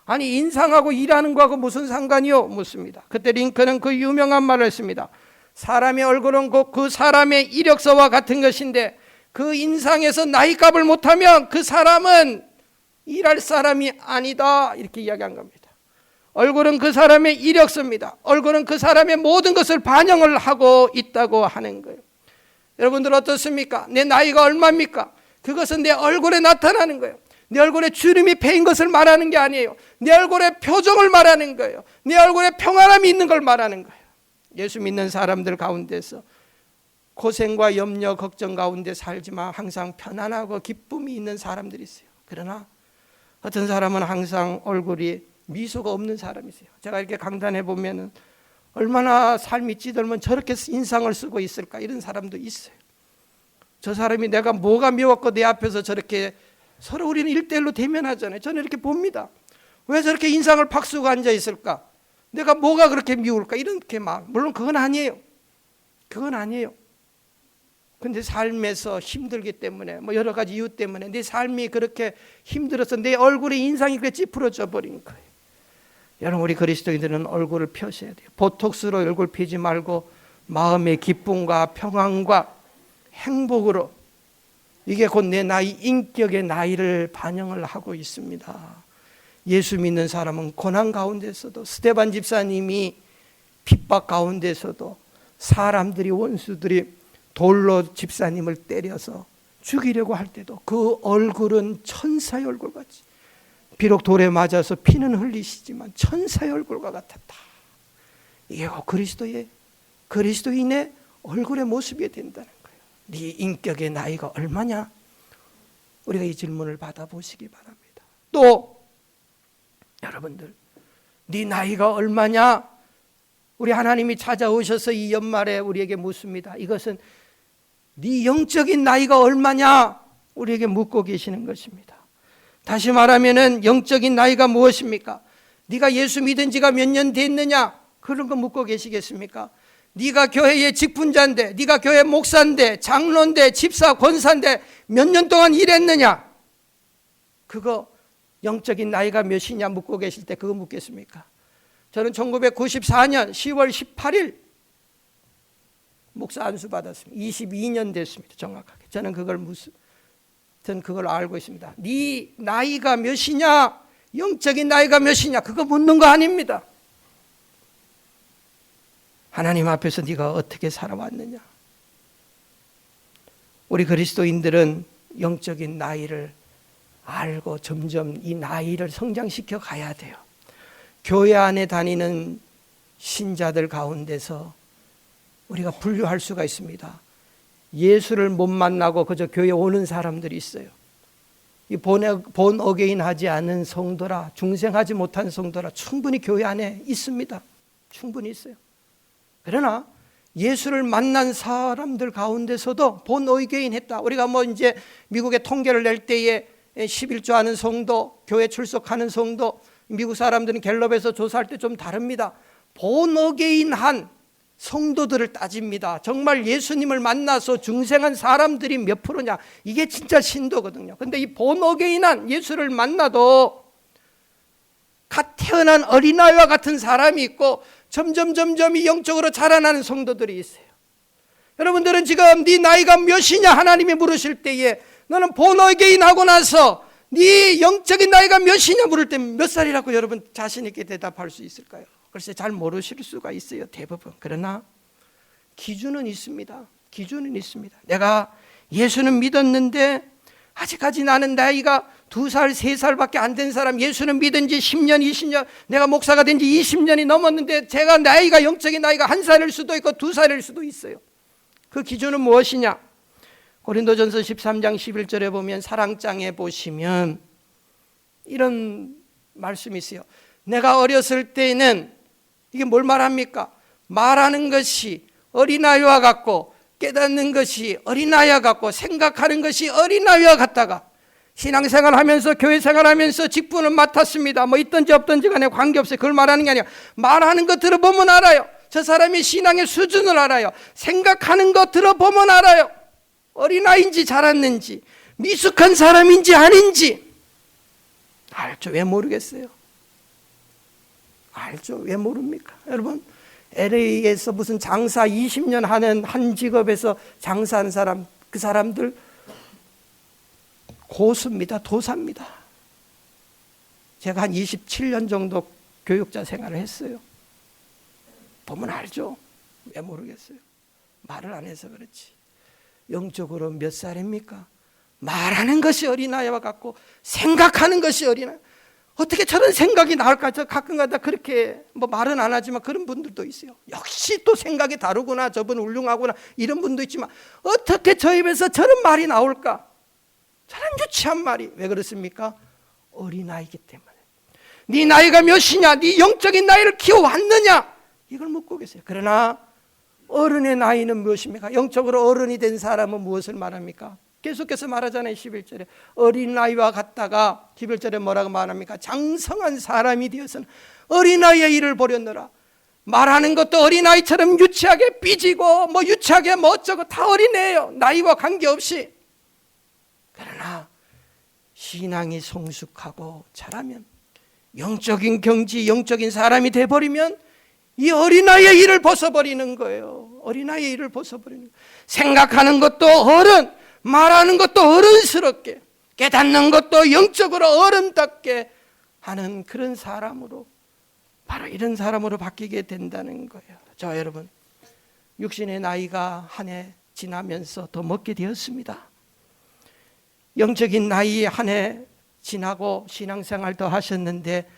Speaker 3: 아니, 인상하고 일하는 거하고 무슨 상관이요? 묻습니다. 그때 링컨은 그 유명한 말을 했습니다. 사람의 얼굴은 곧 그 사람의 이력서와 같은 것인데 그 인상에서 나이값을 못하면 그 사람은 일할 사람이 아니다. 이렇게 이야기한 겁니다. 얼굴은 그 사람의 이력서입니다. 얼굴은 그 사람의 모든 것을 반영을 하고 있다고 하는 거예요. 여러분들 어떻습니까? 내 나이가 얼마입니까? 그것은 내 얼굴에 나타나는 거예요. 내 얼굴에 주름이 패인 것을 말하는 게 아니에요. 내 얼굴에 표정을 말하는 거예요. 내 얼굴에 평안함이 있는 걸 말하는 거예요. 예수 믿는 사람들 가운데서 고생과 염려, 걱정 가운데 살지만 항상 편안하고 기쁨이 있는 사람들이 있어요. 그러나 어떤 사람은 항상 얼굴이 미소가 없는 사람이 있어요. 제가 이렇게 강단해 보면은 얼마나 삶이 찌들면 저렇게 인상을 쓰고 있을까, 이런 사람도 있어요. 저 사람이 내가 뭐가 미웠고 내 앞에서 저렇게, 서로 우리는 1대1로 대면하잖아요. 저는 이렇게 봅니다. 왜 저렇게 인상을 팍 쓰고 앉아 있을까? 내가 뭐가 그렇게 미울까? 이렇게 막, 물론 그건 아니에요. 그건 아니에요. 근데 삶에서 힘들기 때문에, 뭐 여러 가지 이유 때문에 내 삶이 그렇게 힘들어서 내 얼굴에 인상이 그렇게 찌푸러져 버린 거예요. 여러분, 우리 그리스도인들은 얼굴을 펴셔야 돼요. 보톡스로 얼굴 펴지 말고 마음의 기쁨과 평안과 행복으로, 이게 곧 내 나이, 인격의 나이를 반영을 하고 있습니다. 예수 믿는 사람은 고난 가운데서도, 스데반 집사님이 핍박 가운데서도 사람들이, 원수들이 돌로 집사님을 때려서 죽이려고 할 때도 그 얼굴은 천사의 얼굴같이, 비록 돌에 맞아서 피는 흘리시지만 천사의 얼굴과 같았다. 이게 그리스도인의 얼굴의 모습이 된다는 거예요. 네 인격의 나이가 얼마냐? 우리가 이 질문을 받아보시기 바랍니다. 또 여러분들, 네 나이가 얼마냐? 우리 하나님이 찾아오셔서 이 연말에 우리에게 묻습니다. 이것은 네 영적인 나이가 얼마냐? 우리에게 묻고 계시는 것입니다. 다시 말하면은 영적인 나이가 무엇입니까? 네가 예수 믿은 지가 몇 년 됐느냐? 그런 거 묻고 계시겠습니까? 네가 교회의 직분자인데, 네가 교회 목사인데, 장로인데, 집사, 권사인데 몇 년 동안 일했느냐? 그거 영적인 나이가 몇이냐 묻고 계실 때 그거 묻겠습니까? 저는 1994년 10월 18일 목사 안수 받았습니다. 22년 됐습니다. 정확하게. 저는 그걸 알고 있습니다. 네 나이가 몇이냐, 영적인 나이가 몇이냐, 그거 묻는 거 아닙니다. 하나님 앞에서 네가 어떻게 살아왔느냐. 우리 그리스도인들은 영적인 나이를 알고 점점 이 나이를 성장시켜 가야 돼요. 교회 안에 다니는 신자들 가운데서 우리가 분류할 수가 있습니다. 예수를 못 만나고 그저 교회 오는 사람들이 있어요. 이 본 어게인 하지 않은 성도라, 중생하지 못한 성도라 충분히 교회 안에 있습니다. 충분히 있어요. 그러나 예수를 만난 사람들 가운데서도 본 어게인 했다. 우리가 뭐 이제 미국의 통계를 낼 때에 11조 하는 성도, 교회 출석하는 성도, 미국 사람들은 갤럽에서 조사할 때 좀 다릅니다. 본 어게인 한 성도들을 따집니다. 정말 예수님을 만나서 중생한 사람들이 몇 프로냐, 이게 진짜 신도거든요. 근데 이 본 어게인한, 예수를 만나도 갓 태어난 어린아이와 같은 사람이 있고 점점 이 영적으로 자라나는 성도들이 있어요. 여러분들은 지금 네 나이가 몇이냐 하나님이 물으실 때에 너는 본 어게인 하고 나서 네 영적인 나이가 몇이냐 물을 때 몇 살이라고 여러분 자신 있게 대답할 수 있을까요? 글쎄 잘 모르실 수가 있어요, 대부분. 그러나 기준은 있습니다. 기준은 있습니다. 내가 예수는 믿었는데 아직까지 나는 나이가 2살, 3살밖에 안 된 사람, 예수는 믿은 지 10년, 20년, 내가 목사가 된 지 20년이 넘었는데 제가 나이가 영적인 나이가 1살일 수도 있고 2살일 수도 있어요. 그 기준은 무엇이냐? 고린도전서 13장 11절에 보면 사랑장에 보시면 이런 말씀이 있어요. 내가 어렸을 때는 이게 뭘 말합니까? 말하는 것이 어린아이와 같고 깨닫는 것이 어린아이와 같고 생각하는 것이 어린아이와 같다가 신앙생활하면서 교회생활하면서 직분을 맡았습니다. 뭐 있든지 없든지 간에 관계없어요. 그걸 말하는 게 아니라 말하는 거 들어보면 알아요. 저 사람이 신앙의 수준을 알아요. 생각하는 거 들어보면 알아요. 어린아이인지 자랐는지 미숙한 사람인지 아닌지 알죠. 왜 모르겠어요? 알죠. 왜 모릅니까? 여러분 LA에서 무슨 장사 20년 하는 한 직업에서 장사한 사람, 그 사람들 고수입니다. 도사입니다. 제가 한 27년 정도 교육자 생활을 했어요. 보면 알죠. 왜 모르겠어요? 말을 안 해서 그렇지. 영적으로 몇 살입니까? 말하는 것이 어린아이와 같고 생각하는 것이 어린아이. 어떻게 저런 생각이 나올까? 저 가끔가다 그렇게 뭐 말은 안 하지만 그런 분들도 있어요. 역시 또 생각이 다르구나. 저분 훌륭하구나. 이런 분도 있지만 어떻게 저 입에서 저런 말이 나올까? 저런 유치한 말이. 왜 그렇습니까? 어린아이기 때문에. 네 나이가 몇이냐? 네 영적인 나이를 키워왔느냐? 이걸 묻고 계세요. 그러나 어른의 나이는 무엇입니까? 영적으로 어른이 된 사람은 무엇을 말합니까? 계속해서 말하잖아요. 11절에 어린아이와 같다가 11절에 뭐라고 말합니까? 장성한 사람이 되어서는 어린아이의 일을 보려느라. 말하는 것도 어린아이처럼 유치하게 삐지고 뭐 유치하게 뭐 어쩌고 다 어린애예요. 나이와 관계없이. 그러나 신앙이 성숙하고 자라면 영적인 경지, 영적인 사람이 돼버리면 이 어린아이의 일을 벗어버리는 거예요. 어린아이의 일을 벗어버리는 거예요. 생각하는 것도 어른, 말하는 것도 어른스럽게, 깨닫는 것도 영적으로 어른답게 하는 그런 사람으로, 바로 이런 사람으로 바뀌게 된다는 거예요. 자, 여러분, 육신의 나이가 한 해 지나면서 더 먹게 되었습니다. 영적인 나이 한 해 지나고 신앙생활 더 하셨는데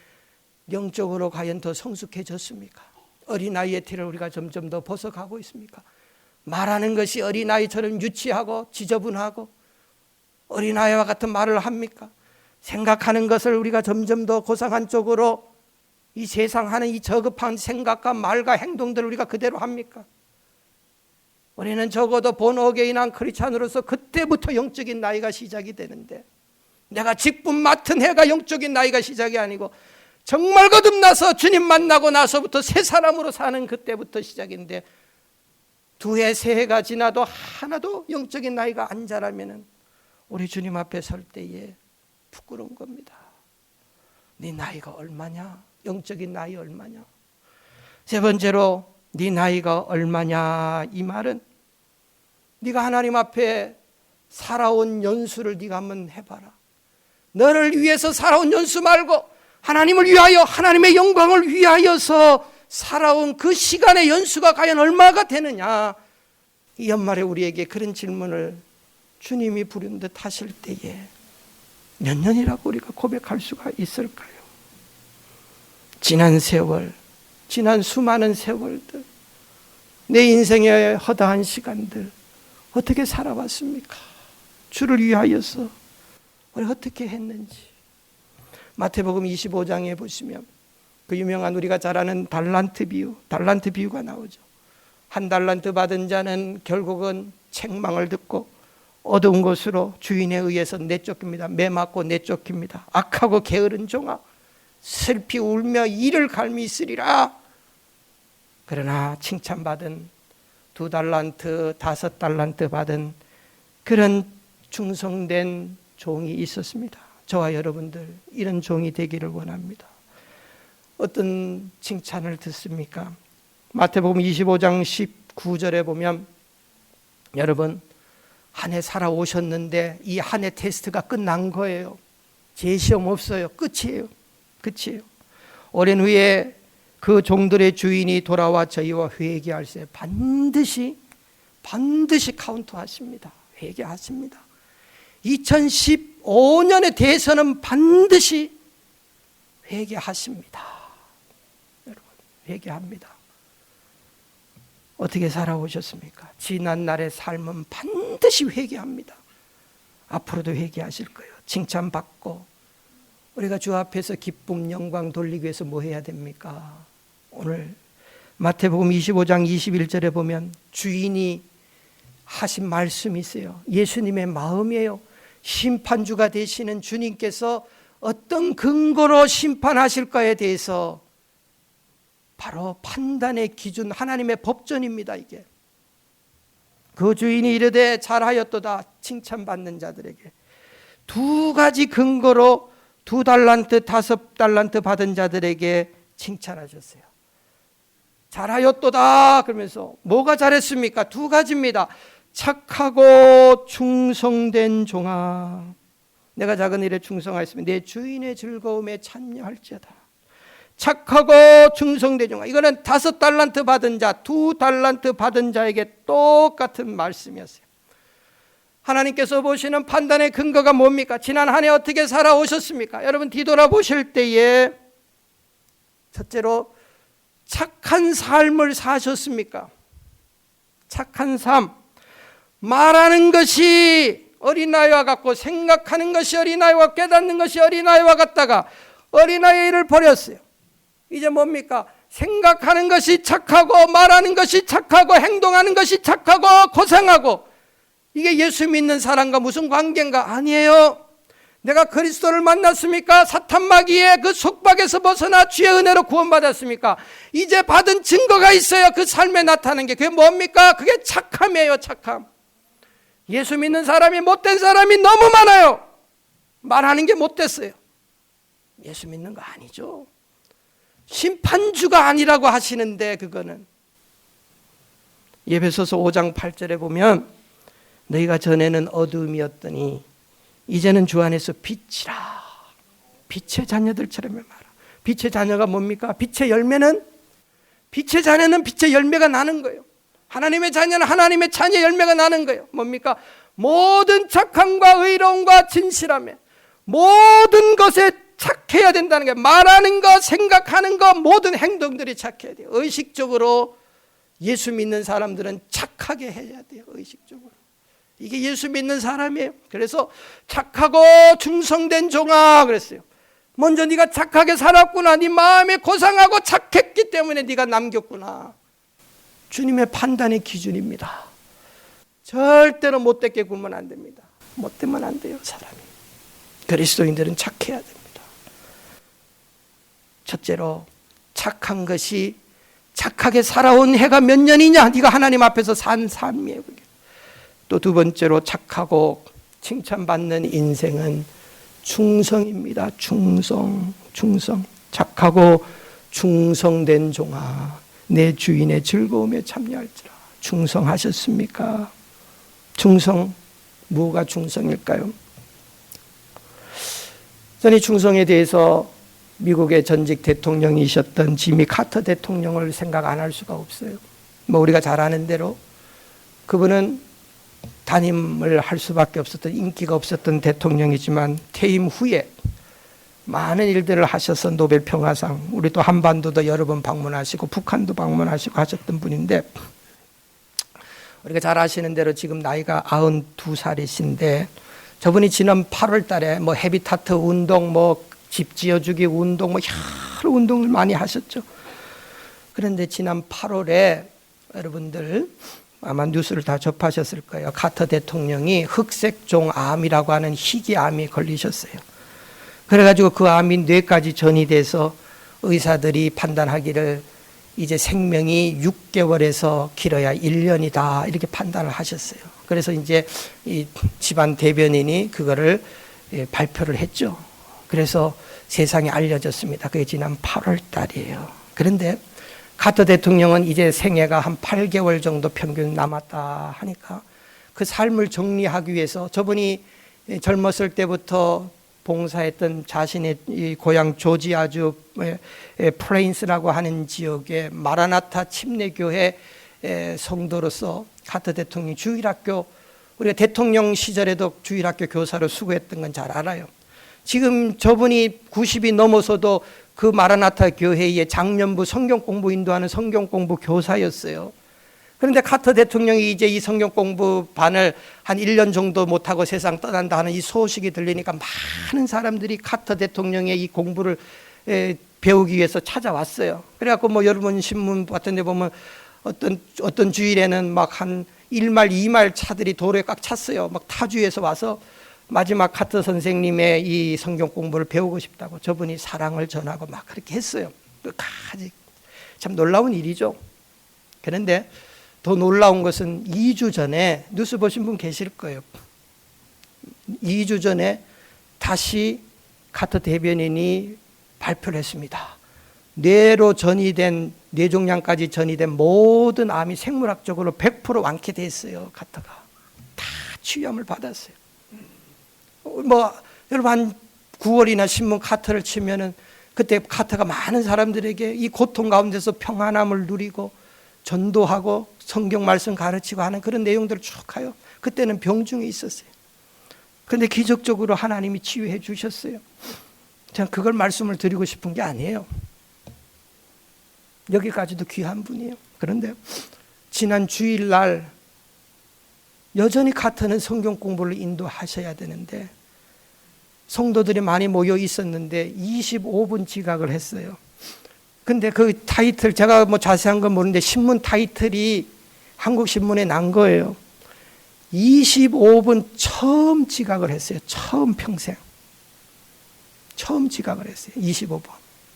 Speaker 3: 영적으로 과연 더 성숙해졌습니까? 어린아이의 티를 우리가 점점 더 벗어가고 있습니까? 말하는 것이 어린아이처럼 유치하고 지저분하고 어린아이와 같은 말을 합니까? 생각하는 것을 우리가 점점 더 고상한 쪽으로 이 세상 하는 이 저급한 생각과 말과 행동들을 우리가 그대로 합니까? 우리는 적어도 본어게인한 크리스찬으로서 그때부터 영적인 나이가 시작이 되는데, 내가 직분 맡은 해가 영적인 나이가 시작이 아니고 정말 거듭나서 주님 만나고 나서부터 새 사람으로 사는 그때부터 시작인데, 2해, 3해가 지나도 하나도 영적인 나이가 안 자라면 우리 주님 앞에 설 때에 부끄러운 겁니다. 네 나이가 얼마냐? 영적인 나이 얼마냐? 세 번째로 네 나이가 얼마냐? 이 말은 네가 하나님 앞에 살아온 연수를 네가 한번 해봐라. 너를 위해서 살아온 연수 말고 하나님을 위하여, 하나님의 영광을 위하여서 살아온 그 시간의 연수가 과연 얼마가 되느냐? 이 연말에 우리에게 그런 질문을 주님이 부른 듯 하실 때에 몇 년이라고 우리가 고백할 수가 있을까요? 지난 세월, 지난 수많은 세월들, 내 인생의 허다한 시간들 어떻게 살아왔습니까? 주를 위하여서 우리 어떻게 했는지. 마태복음 25장에 보시면 그 유명한 우리가 잘 아는 달란트 비유가 나오죠. 한 달란트 받은 자는 결국은 책망을 듣고 어두운 곳으로 주인에 의해서 내쫓깁니다. 매맞고 내쫓깁니다. 악하고 게으른 종아, 슬피 울며 이를 갈미 있으리라. 그러나 칭찬받은 2달란트, 5달란트 받은 그런 충성된 종이 있었습니다. 저와 여러분들 이런 종이 되기를 원합니다. 어떤 칭찬을 듣습니까? 마태복음 25장 19절에 보면, 여러분 한 해 살아오셨는데 이 한 해 테스트가 끝난 거예요. 재시험 없어요. 끝이에요. 오랜 후에 그 종들의 주인이 돌아와 저희와 회개할세 반드시 반드시 카운트하십니다. 회개하십니다. 2015년에 대해서는 반드시 회개하십니다. 여러분, 회개합니다. 어떻게 살아오셨습니까? 지난 날의 삶은 반드시 회개합니다. 앞으로도 회개하실 거예요. 칭찬받고 우리가 주 앞에서 기쁨, 영광 돌리기 위해서 뭐 해야 됩니까? 오늘 마태복음 25장 21절에 보면 주인이 하신 말씀이 있어요. 예수님의 마음이에요. 심판주가 되시는 주님께서 어떤 근거로 심판하실까에 대해서 바로 판단의 기준, 하나님의 법전입니다. 이게 그 주인이 이르되 잘하였도다 칭찬받는 자들에게 두 가지 근거로 2달란트, 5달란트 받은 자들에게 칭찬하셨어요. 잘하였도다 그러면서 뭐가 잘했습니까? 두 가지입니다. 착하고 충성된 종아, 내가 작은 일에 충성하였으면 내 주인의 즐거움에 참여할지어다. 착하고 충성된 종아, 이거는 5달란트 받은 자, 2달란트 받은 자에게 똑같은 말씀이었어요. 하나님께서 보시는 판단의 근거가 뭡니까? 지난 한 해 어떻게 살아오셨습니까? 여러분 뒤돌아보실 때에 첫째로 착한 삶을 사셨습니까? 착한 삶, 말하는 것이 어린아이와 같고 생각하는 것이 어린아이와 깨닫는 것이 어린아이와 같다가 어린아이의 일을 버렸어요. 이제 뭡니까? 생각하는 것이 착하고 말하는 것이 착하고 행동하는 것이 착하고 고상하고, 이게 예수 믿는 사람과 무슨 관계인가? 아니에요. 내가 그리스도를 만났습니까? 사탄 마귀의 그 속박에서 벗어나 주의 은혜로 구원받았습니까? 이제 받은 증거가 있어요. 그 삶에 나타나는 게. 그게 뭡니까? 그게 착함이에요. 착함. 예수 믿는 사람이 못된 사람이 너무 많아요. 말하는 게 못됐어요. 예수 믿는 거 아니죠. 심판주가 아니라고 하시는데, 그거는 에베소서 5장 8절에 보면 너희가 전에는 어두움이었더니 이제는 주 안에서 빛이라. 빛의 자녀들처럼 말하. 빛의 자녀가 뭡니까? 빛의 열매는, 빛의 자녀는 빛의 열매가 나는 거예요. 하나님의 자녀는 하나님의 자녀의 열매가 나는 거예요. 뭡니까? 모든 착함과 의로움과 진실함에 모든 것에 착해야 된다는 거예요. 말하는 것, 생각하는 것, 모든 행동들이 착해야 돼요. 의식적으로 예수 믿는 사람들은 착하게 해야 돼요. 의식적으로. 이게 예수 믿는 사람이에요. 그래서 착하고 충성된 종아 그랬어요. 먼저 네가 착하게 살았구나. 네 마음에 고상하고 착했기 때문에 네가 남겼구나. 주님의 판단의 기준입니다. 절대로 못되게 굴면 안 됩니다. 못되면 안 돼요, 사람이. 그리스도인들은 착해야 됩니다. 첫째로 착한 것이, 착하게 살아온 해가 몇 년이냐? 네가 하나님 앞에서 산 삶이에요, 그게. 또 두 번째로 착하고 칭찬받는 인생은 충성입니다. 충성. 착하고 충성된 종아, 내 주인의 즐거움에 참여할지라. 충성하셨습니까? 충성, 뭐가 충성일까요? 저는 이 충성에 대해서 미국의 전직 대통령이셨던 지미 카터 대통령을 생각 안 할 수가 없어요. 뭐 우리가 잘 아는 대로 그분은 단임을 할 수밖에 없었던, 인기가 없었던 대통령이지만 퇴임 후에 많은 일들을 하셔서 노벨 평화상, 우리 또 한반도도 여러 번 방문하시고 북한도 방문하시고 하셨던 분인데, 우리가 잘 아시는 대로 지금 나이가 92살이신데 저분이 지난 8월 달에 뭐 헤비타트 운동, 뭐 집 지어주기 운동, 뭐 여러 운동을 많이 하셨죠. 그런데 지난 8월에 여러분들 아마 뉴스를 다 접하셨을 거예요. 카터 대통령이 흑색종암이라고 하는 희귀암이 걸리셨어요. 그래가지고 그 암이 뇌까지 전이 돼서 의사들이 판단하기를 이제 생명이 6개월에서 길어야 1년이다 이렇게 판단을 하셨어요. 그래서 이제 이 집안 대변인이 그거를 발표를 했죠. 그래서 세상에 알려졌습니다. 그게 지난 8월 달이에요. 그런데 카터 대통령은 이제 생애가 한 8개월 정도 평균 남았다 하니까 그 삶을 정리하기 위해서, 저분이 젊었을 때부터 봉사했던 자신의 이 고향 조지아주 플레인스라고 하는 지역의 마라나타 침례교회 성도로서 카터 대통령이 주일학교, 우리가 대통령 시절에도 주일학교 교사로 수고했던 건 잘 알아요. 지금 저분이 90이 넘어서도 그 마라나타 교회의 장년부 성경 공부 인도하는 성경 공부 교사였어요. 그런데 카터 대통령이 이제 이 성경 공부 반을 한 1년 정도 못하고 세상 떠난다 하는 이 소식이 들리니까 많은 사람들이 카터 대통령의 이 공부를 배우기 위해서 찾아왔어요. 그래갖고 뭐 여러분 신문 같은 데 보면 어떤 주일에는 막 한 1마일, 2마일 차들이 도로에 꽉 찼어요. 막 타주에서 와서 마지막 카터 선생님의 이 성경 공부를 배우고 싶다고 저분이 사랑을 전하고 막 그렇게 했어요. 끝까지. 참 놀라운 일이죠. 그런데 더 놀라운 것은 2주 전에 뉴스 보신 분 계실 거예요. 2주 전에 다시 카터 대변인이 발표를 했습니다. 뇌로 전이된, 뇌종양까지 전이된 모든 암이 생물학적으로 100% 완쾌됐어요. 카터가 다 치유함을 받았어요. 뭐 여러분 한 9월이나 신문 카터를 치면은 그때 카터가 많은 사람들에게 이 고통 가운데서 평안함을 누리고 전도하고 성경 말씀 가르치고 하는 그런 내용들을 쭉 가요. 그때는 병중에 있었어요. 그런데 기적적으로 하나님이 치유해 주셨어요. 제가 그걸 말씀을 드리고 싶은 게 아니에요. 여기까지도 귀한 분이에요. 그런데 지난 주일날 여전히 카터는 성경 공부를 인도하셔야 되는데 성도들이 많이 모여 있었는데 25분 지각을 했어요. 근데 그 타이틀, 제가 뭐 자세한 건 모르는데 신문 타이틀이 한국 신문에 난 거예요. 25분 처음 지각을 했어요. 처음 평생. 처음 지각을 했어요. 25분.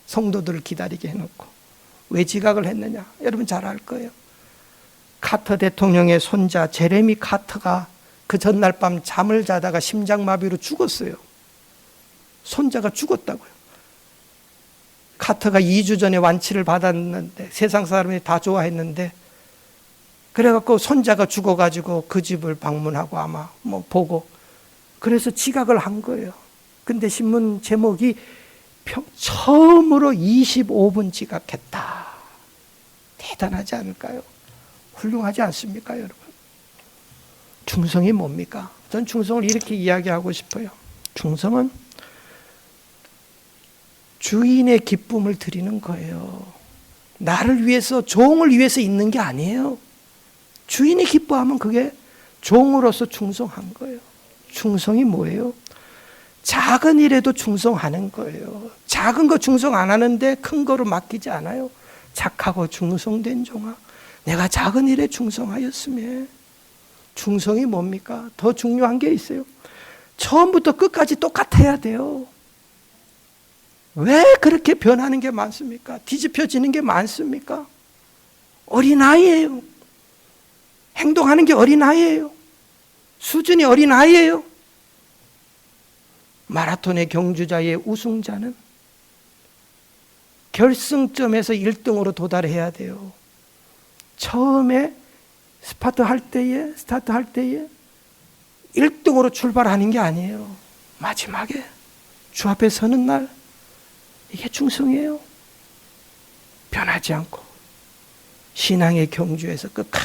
Speaker 3: 성도들을 기다리게 해놓고. 왜 지각을 했느냐? 여러분 잘 알 거예요. 카터 대통령의 손자 제레미 카터가 그 전날 밤 잠을 자다가 심장마비로 죽었어요. 손자가 죽었다고요. 카터가 2주 전에 완치를 받았는데 세상 사람이 다 좋아했는데 그래갖고 손자가 죽어가지고 그 집을 방문하고 아마 뭐 보고 그래서 지각을 한 거예요. 근데 신문 제목이 처음으로 25분 지각했다. 대단하지 않을까요? 훌륭하지 않습니까, 여러분? 충성이 뭡니까? 전 충성을 이렇게 이야기하고 싶어요. 충성은 주인의 기쁨을 드리는 거예요. 나를 위해서, 종을 위해서 있는 게 아니에요. 주인이 기뻐하면 그게 종으로서 충성한 거예요. 충성이 뭐예요? 작은 일에도 충성하는 거예요. 작은 거 충성 안 하는데 큰 거로 맡기지 않아요. 착하고 충성된 종아, 내가 작은 일에 충성하였으며. 충성이 뭡니까? 더 중요한 게 있어요. 처음부터 끝까지 똑같아야 돼요. 왜 그렇게 변하는 게 많습니까? 뒤집혀지는 게 많습니까? 어린아이예요. 행동하는 게 어린아이예요. 수준이 어린아이예요. 마라톤의 경주자의 우승자는 결승점에서 1등으로 도달해야 돼요. 처음에 스타트 할 때에 1등으로 출발하는 게 아니에요. 마지막에 주 앞에 서는 날, 이게 충성이에요. 변하지 않고 신앙의 경주에서 끝까지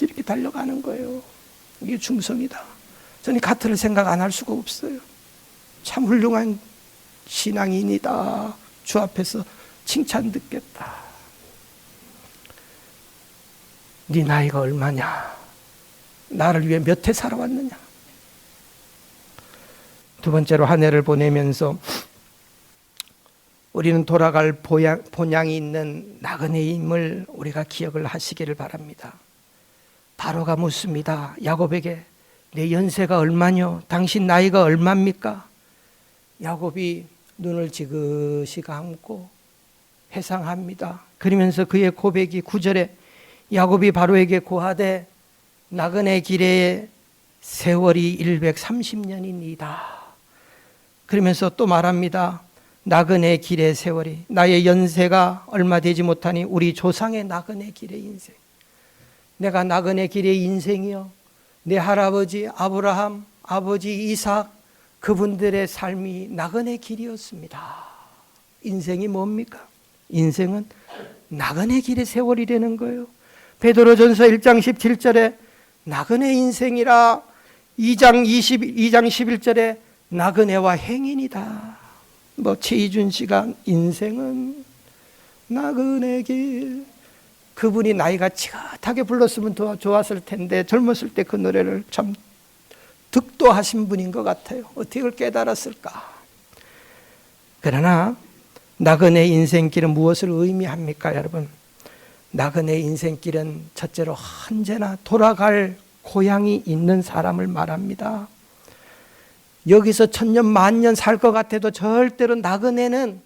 Speaker 3: 이렇게 달려가는 거예요. 이게 충성이다. 저는 카트를 생각 안 할 수가 없어요. 참 훌륭한 신앙인이다. 주 앞에서 칭찬 듣겠다. 네 나이가 얼마냐? 나를 위해 몇 해 살아왔느냐? 두 번째로 한 해를 보내면서 우리는 돌아갈 본향이 있는 나그네임을 우리가 기억을 하시기를 바랍니다. 바로가 묻습니다. 야곱에게 내 연세가 얼마뇨? 당신 나이가 얼마입니까? 야곱이 눈을 지그시 감고 회상합니다. 그러면서 그의 고백이 9절에 야곱이 바로에게 고하되 나그네 길의 세월이 130년이니이다. 그러면서 또 말합니다. 나그네 길의 세월이, 나의 연세가 얼마 되지 못하니 우리 조상의 나그네 길의 인생, 내가 나그네 길의 인생이요, 내 할아버지 아브라함, 아버지 이삭, 그분들의 삶이 나그네 길이었습니다. 인생이 뭡니까? 인생은 나그네 길의 세월이라는 거예요. 베드로전서 1장 17절에 나그네 인생이라 2장 11절에 나그네와 행인이다. 뭐 최희준 씨가 인생은 나그네 길, 그분이 나이가 지긋하게 불렀으면 더 좋았을 텐데 젊었을 때 그 노래를 참 득도하신 분인 것 같아요. 어떻게 그걸 깨달았을까? 그러나 나그네 인생길은 무엇을 의미합니까, 여러분? 나그네 인생길은 첫째로 언제나 돌아갈 고향이 있는 사람을 말합니다. 여기서 천년 만년 살 것 같아도 절대로 나그네는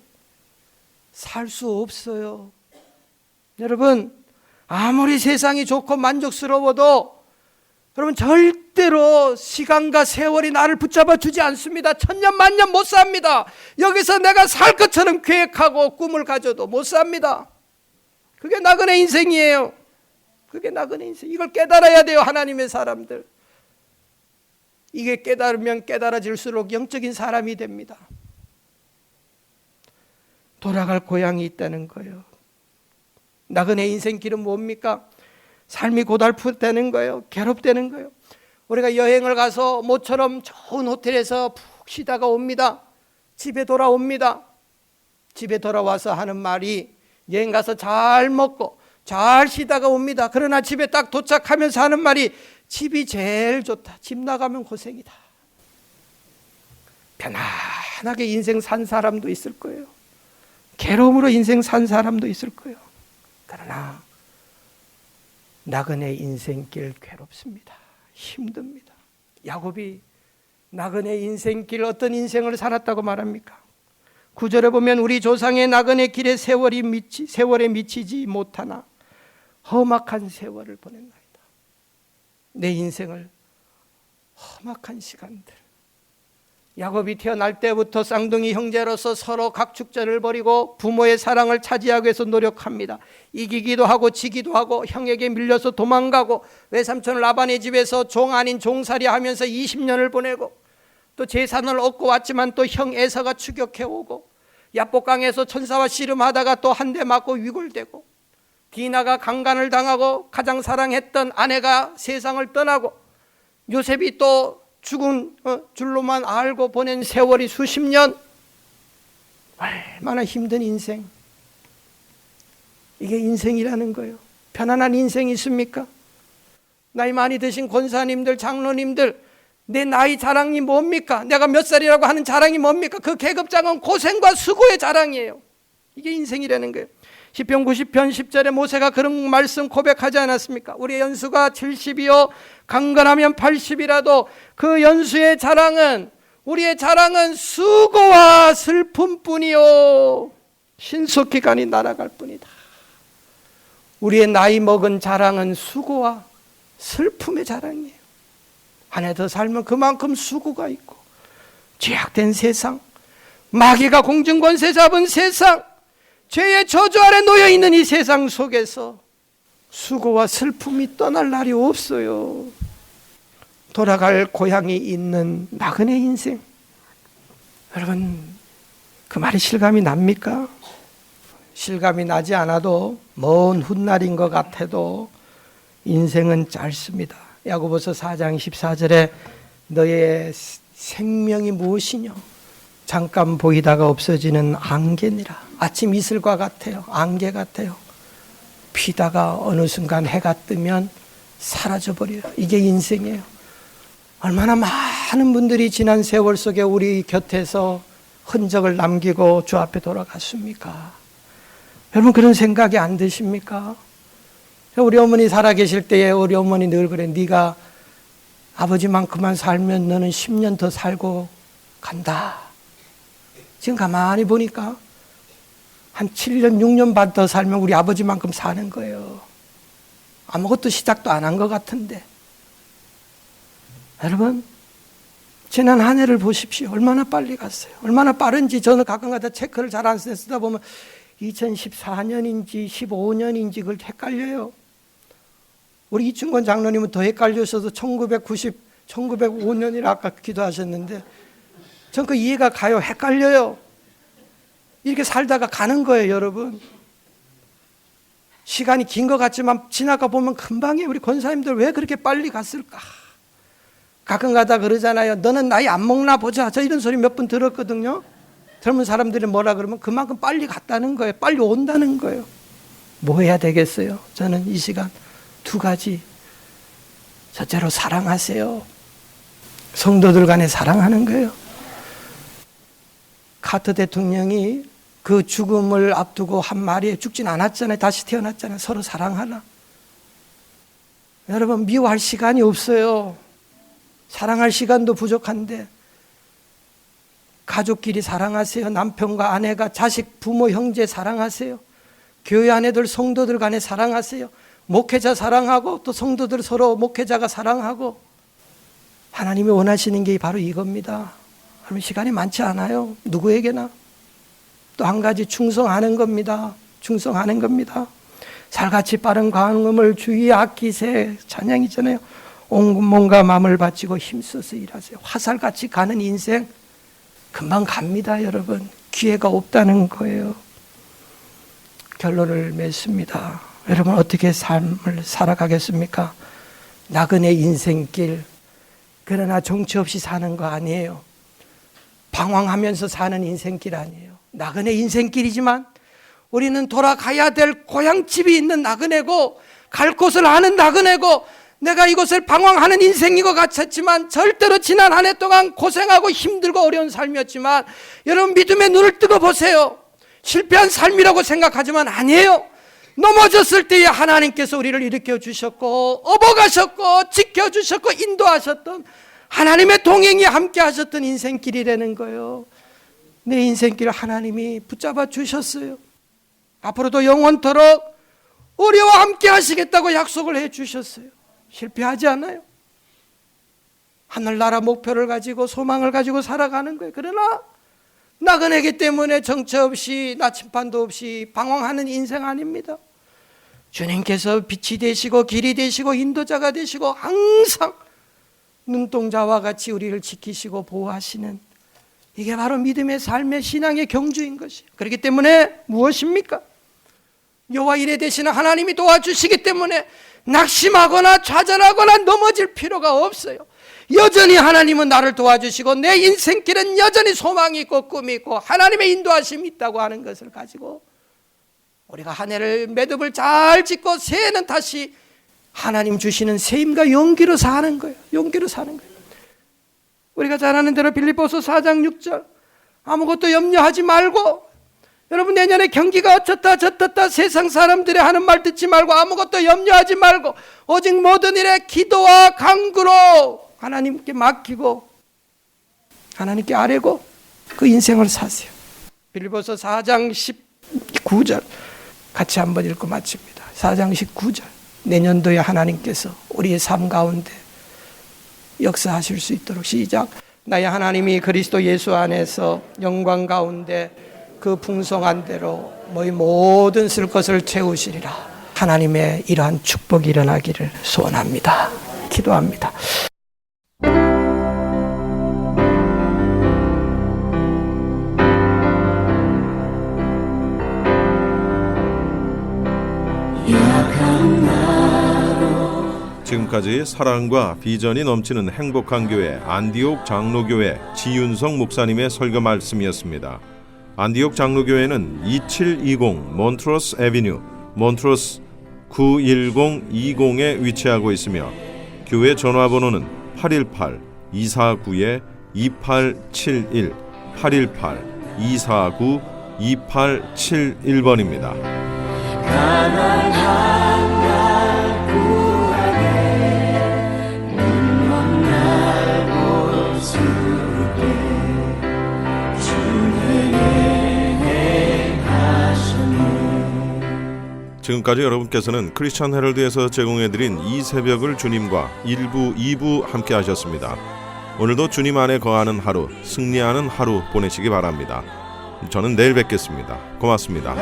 Speaker 3: 살 수 없어요. 여러분, 아무리 세상이 좋고 만족스러워도 여러분 절대로 시간과 세월이 나를 붙잡아 주지 않습니다. 천년 만년 못 삽니다. 여기서 내가 살 것처럼 계획하고 꿈을 가져도 못 삽니다. 그게 나그네 인생이에요. 그게 나그네 인생. 이걸 깨달아야 돼요, 하나님의 사람들. 이게 깨달으면 깨달아질수록 영적인 사람이 됩니다. 돌아갈 고향이 있다는 거예요. 나그네 인생길은 뭡니까? 삶이 고달프다는 거예요. 괴롭다는 거예요. 우리가 여행을 가서 모처럼 좋은 호텔에서 푹 쉬다가 옵니다. 집에 돌아옵니다. 집에 돌아와서 하는 말이 여행 가서 잘 먹고 잘 쉬다가 옵니다. 그러나 집에 딱 도착하면서 하는 말이 집이 제일 좋다. 집 나가면 고생이다. 편안하게 인생 산 사람도 있을 거예요. 괴로움으로 인생 산 사람도 있을 거예요. 그러나 나그네 인생길 괴롭습니다. 힘듭니다. 야곱이 나그네 인생길 어떤 인생을 살았다고 말합니까? 9절에 보면 우리 조상의 나그네 길에 세월에 미치지 못하나 험악한 세월을 보냈나이다. 내 인생을 험악한 시간들. 야곱이 태어날 때부터 쌍둥이 형제로서 서로 각축전을 벌이고 부모의 사랑을 차지하기 위해서 노력합니다. 이기기도 하고 지기도 하고 형에게 밀려서 도망가고 외삼촌 라반의 집에서 종 아닌 종살이 하면서 20년을 보내고 또 재산을 얻고 왔지만 또 형 에서가 추격해오고 야복강에서 천사와 씨름하다가 또 한 대 맞고 위골되고 디나가 강간을 당하고 가장 사랑했던 아내가 세상을 떠나고 요셉이 또 죽은 줄로만 알고 보낸 세월이 수십 년. 얼마나 힘든 인생. 이게 인생이라는 거예요. 편안한 인생이 있습니까? 나이 많이 드신 권사님들, 장로님들, 내 나이 자랑이 뭡니까? 내가 몇 살이라고 하는 자랑이 뭡니까? 그 계급장은 고생과 수고의 자랑이에요. 이게 인생이라는 거예요. 시편 90편 10절에 모세가 그런 말씀 고백하지 않았습니까? 우리 연수가 70이요 강건하면 80이라도 그 연수의 자랑은, 우리의 자랑은 수고와 슬픔뿐이요 신속히 간이 날아갈 뿐이다. 우리의 나이 먹은 자랑은 수고와 슬픔의 자랑이에요. 한 해 더 살면 그만큼 수고가 있고, 죄악된 세상, 마귀가 공중권세 잡은 세상, 죄의 저주 아래 놓여있는 이 세상 속에서 수고와 슬픔이 떠날 날이 없어요. 돌아갈 고향이 있는 나그네 인생. 여러분, 그 말이 실감이 납니까? 실감이 나지 않아도 먼 훗날인 것 같아도 인생은 짧습니다. 야고보서 4장 14절에 너의 생명이 무엇이냐? 잠깐 보이다가 없어지는 안개니라. 아침 이슬과 같아요. 안개 같아요. 피다가 어느 순간 해가 뜨면 사라져버려요. 이게 인생이에요. 얼마나 많은 분들이 지난 세월 속에 우리 곁에서 흔적을 남기고 주 앞에 돌아갔습니까? 여러분, 그런 생각이 안 드십니까? 우리 어머니 살아계실 때에 우리 어머니 늘 그래. 네가 아버지만큼만 살면 너는 10년 더 살고 간다. 지금 가만히 보니까 한 7년, 6년 반 더 살면 우리 아버지만큼 사는 거예요. 아무것도 시작도 안 한 것 같은데. 여러분, 지난 한 해를 보십시오. 얼마나 빨리 갔어요. 얼마나 빠른지 저는 가끔가다 체크를 잘 안 쓰다 보면 2014년인지 15년인지 그걸 헷갈려요. 우리 이충권 장로님은 더 헷갈려서도 1905년이라 아까 기도하셨는데 전 그 이해가 가요. 헷갈려요. 이렇게 살다가 가는 거예요, 여러분. 시간이 긴 것 같지만 지나가 보면 금방에 우리 권사님들 왜 그렇게 빨리 갔을까? 가끔 가다 그러잖아요. 너는 나이 안 먹나 보자. 저 이런 소리 몇 번 들었거든요. 젊은 사람들이 뭐라 그러면 그만큼 빨리 갔다는 거예요. 빨리 온다는 거예요. 뭐 해야 되겠어요? 저는 이 시간 두 가지. 첫째로 사랑하세요. 성도들 간에 사랑하는 거예요. 카터 대통령이 그 죽음을 앞두고 한 말이에요. 죽진 않았잖아요. 다시 태어났잖아요. 서로 사랑하라. 여러분, 미워할 시간이 없어요. 사랑할 시간도 부족한데 가족끼리 사랑하세요. 남편과 아내가 자식, 부모, 형제 사랑하세요. 교회 안에들 성도들 간에 사랑하세요. 목회자 사랑하고 또 성도들 서로 목회자가 사랑하고 하나님이 원하시는 게 바로 이겁니다. 여러분, 시간이 많지 않아요. 누구에게나. 또 한 가지 충성하는 겁니다. 충성하는 겁니다. 살같이 빠른 광음을 주의에 아끼세 찬양이잖아요. 온 몸과 마음을 바치고 힘써서 일하세요. 화살같이 가는 인생 금방 갑니다, 여러분. 기회가 없다는 거예요. 결론을 맺습니다. 여러분, 어떻게 삶을 살아가겠습니까? 나그네 인생길. 그러나 정처 없이 사는 거 아니에요. 방황하면서 사는 인생길 아니에요. 나그네 인생길이지만 우리는 돌아가야 될 고향집이 있는 나그네고 갈 곳을 아는 나그네고 내가 이곳을 방황하는 인생인 것 같았지만 절대로 지난 한 해 동안 고생하고 힘들고 어려운 삶이었지만 여러분 믿음의 눈을 뜨고 보세요. 실패한 삶이라고 생각하지만 아니에요. 넘어졌을 때에 하나님께서 우리를 일으켜 주셨고 업어가셨고 지켜주셨고 인도하셨던 하나님의 동행이 함께 하셨던 인생길이라는 거예요. 내 인생길을 하나님이 붙잡아 주셨어요. 앞으로도 영원토록 우리와 함께 하시겠다고 약속을 해 주셨어요. 실패하지 않아요. 하늘나라 목표를 가지고 소망을 가지고 살아가는 거예요. 그러나 나그네이기 때문에 정처 없이 나침반도 없이 방황하는 인생 아닙니다. 주님께서 빛이 되시고 길이 되시고 인도자가 되시고 항상 눈동자와 같이 우리를 지키시고 보호하시는 이게 바로 믿음의 삶의 신앙의 경주인 것이에요. 그렇기 때문에 무엇입니까? 여호와 이레 되시는 하나님이 도와주시기 때문에 낙심하거나 좌절하거나 넘어질 필요가 없어요. 여전히 하나님은 나를 도와주시고 내 인생길은 여전히 소망이 있고 꿈이 있고 하나님의 인도하심이 있다고 하는 것을 가지고 우리가 한 해를 매듭을 잘 짓고 새해는 다시 하나님 주시는 세임과 용기로 사는 거예요. 용기로 사는 거예요. 우리가 잘 아는 대로 빌립보서 4장 6절 아무것도 염려하지 말고 여러분 내년에 경기가 어쩌다 저쩌다 세상 사람들이 하는 말 듣지 말고 아무것도 염려하지 말고 오직 모든 일에 기도와 간구로 하나님께 맡기고 하나님께 아뢰고 그 인생을 사세요. 빌립보서 4장 19절 같이 한번 읽고 마칩니다. 4장 19절 내년도에 하나님께서 우리의 삶 가운데 역사하실 수 있도록 시작. 나의 하나님이 그리스도 예수 안에서 영광 가운데 그 풍성한 대로 너희 모든 쓸 것을 채우시리라. 하나님의 이러한 축복이 일어나기를 소원합니다. 기도합니다.
Speaker 1: 지금까지 사랑과 비전이 넘치는 행복한 교회 안디옥 장로교회 지윤성 목사님의 설교 말씀이었습니다. 안디옥 장로교회는 2720 몬트러스 애비뉴 몬트러스 91020에 위치하고 있으며 교회 전화번호는 818-249-2871 818-249-2871번입니다. 지금까지 여러분께서는 크리스천 헤럴드에서 제공해드린 이 새벽을 주님과 1부, 2부 함께 하셨습니다. 오늘도 주님 안에 거하는 하루, 승리하는 하루 보내시기 바랍니다. 저는 내일 뵙겠습니다. 고맙습니다.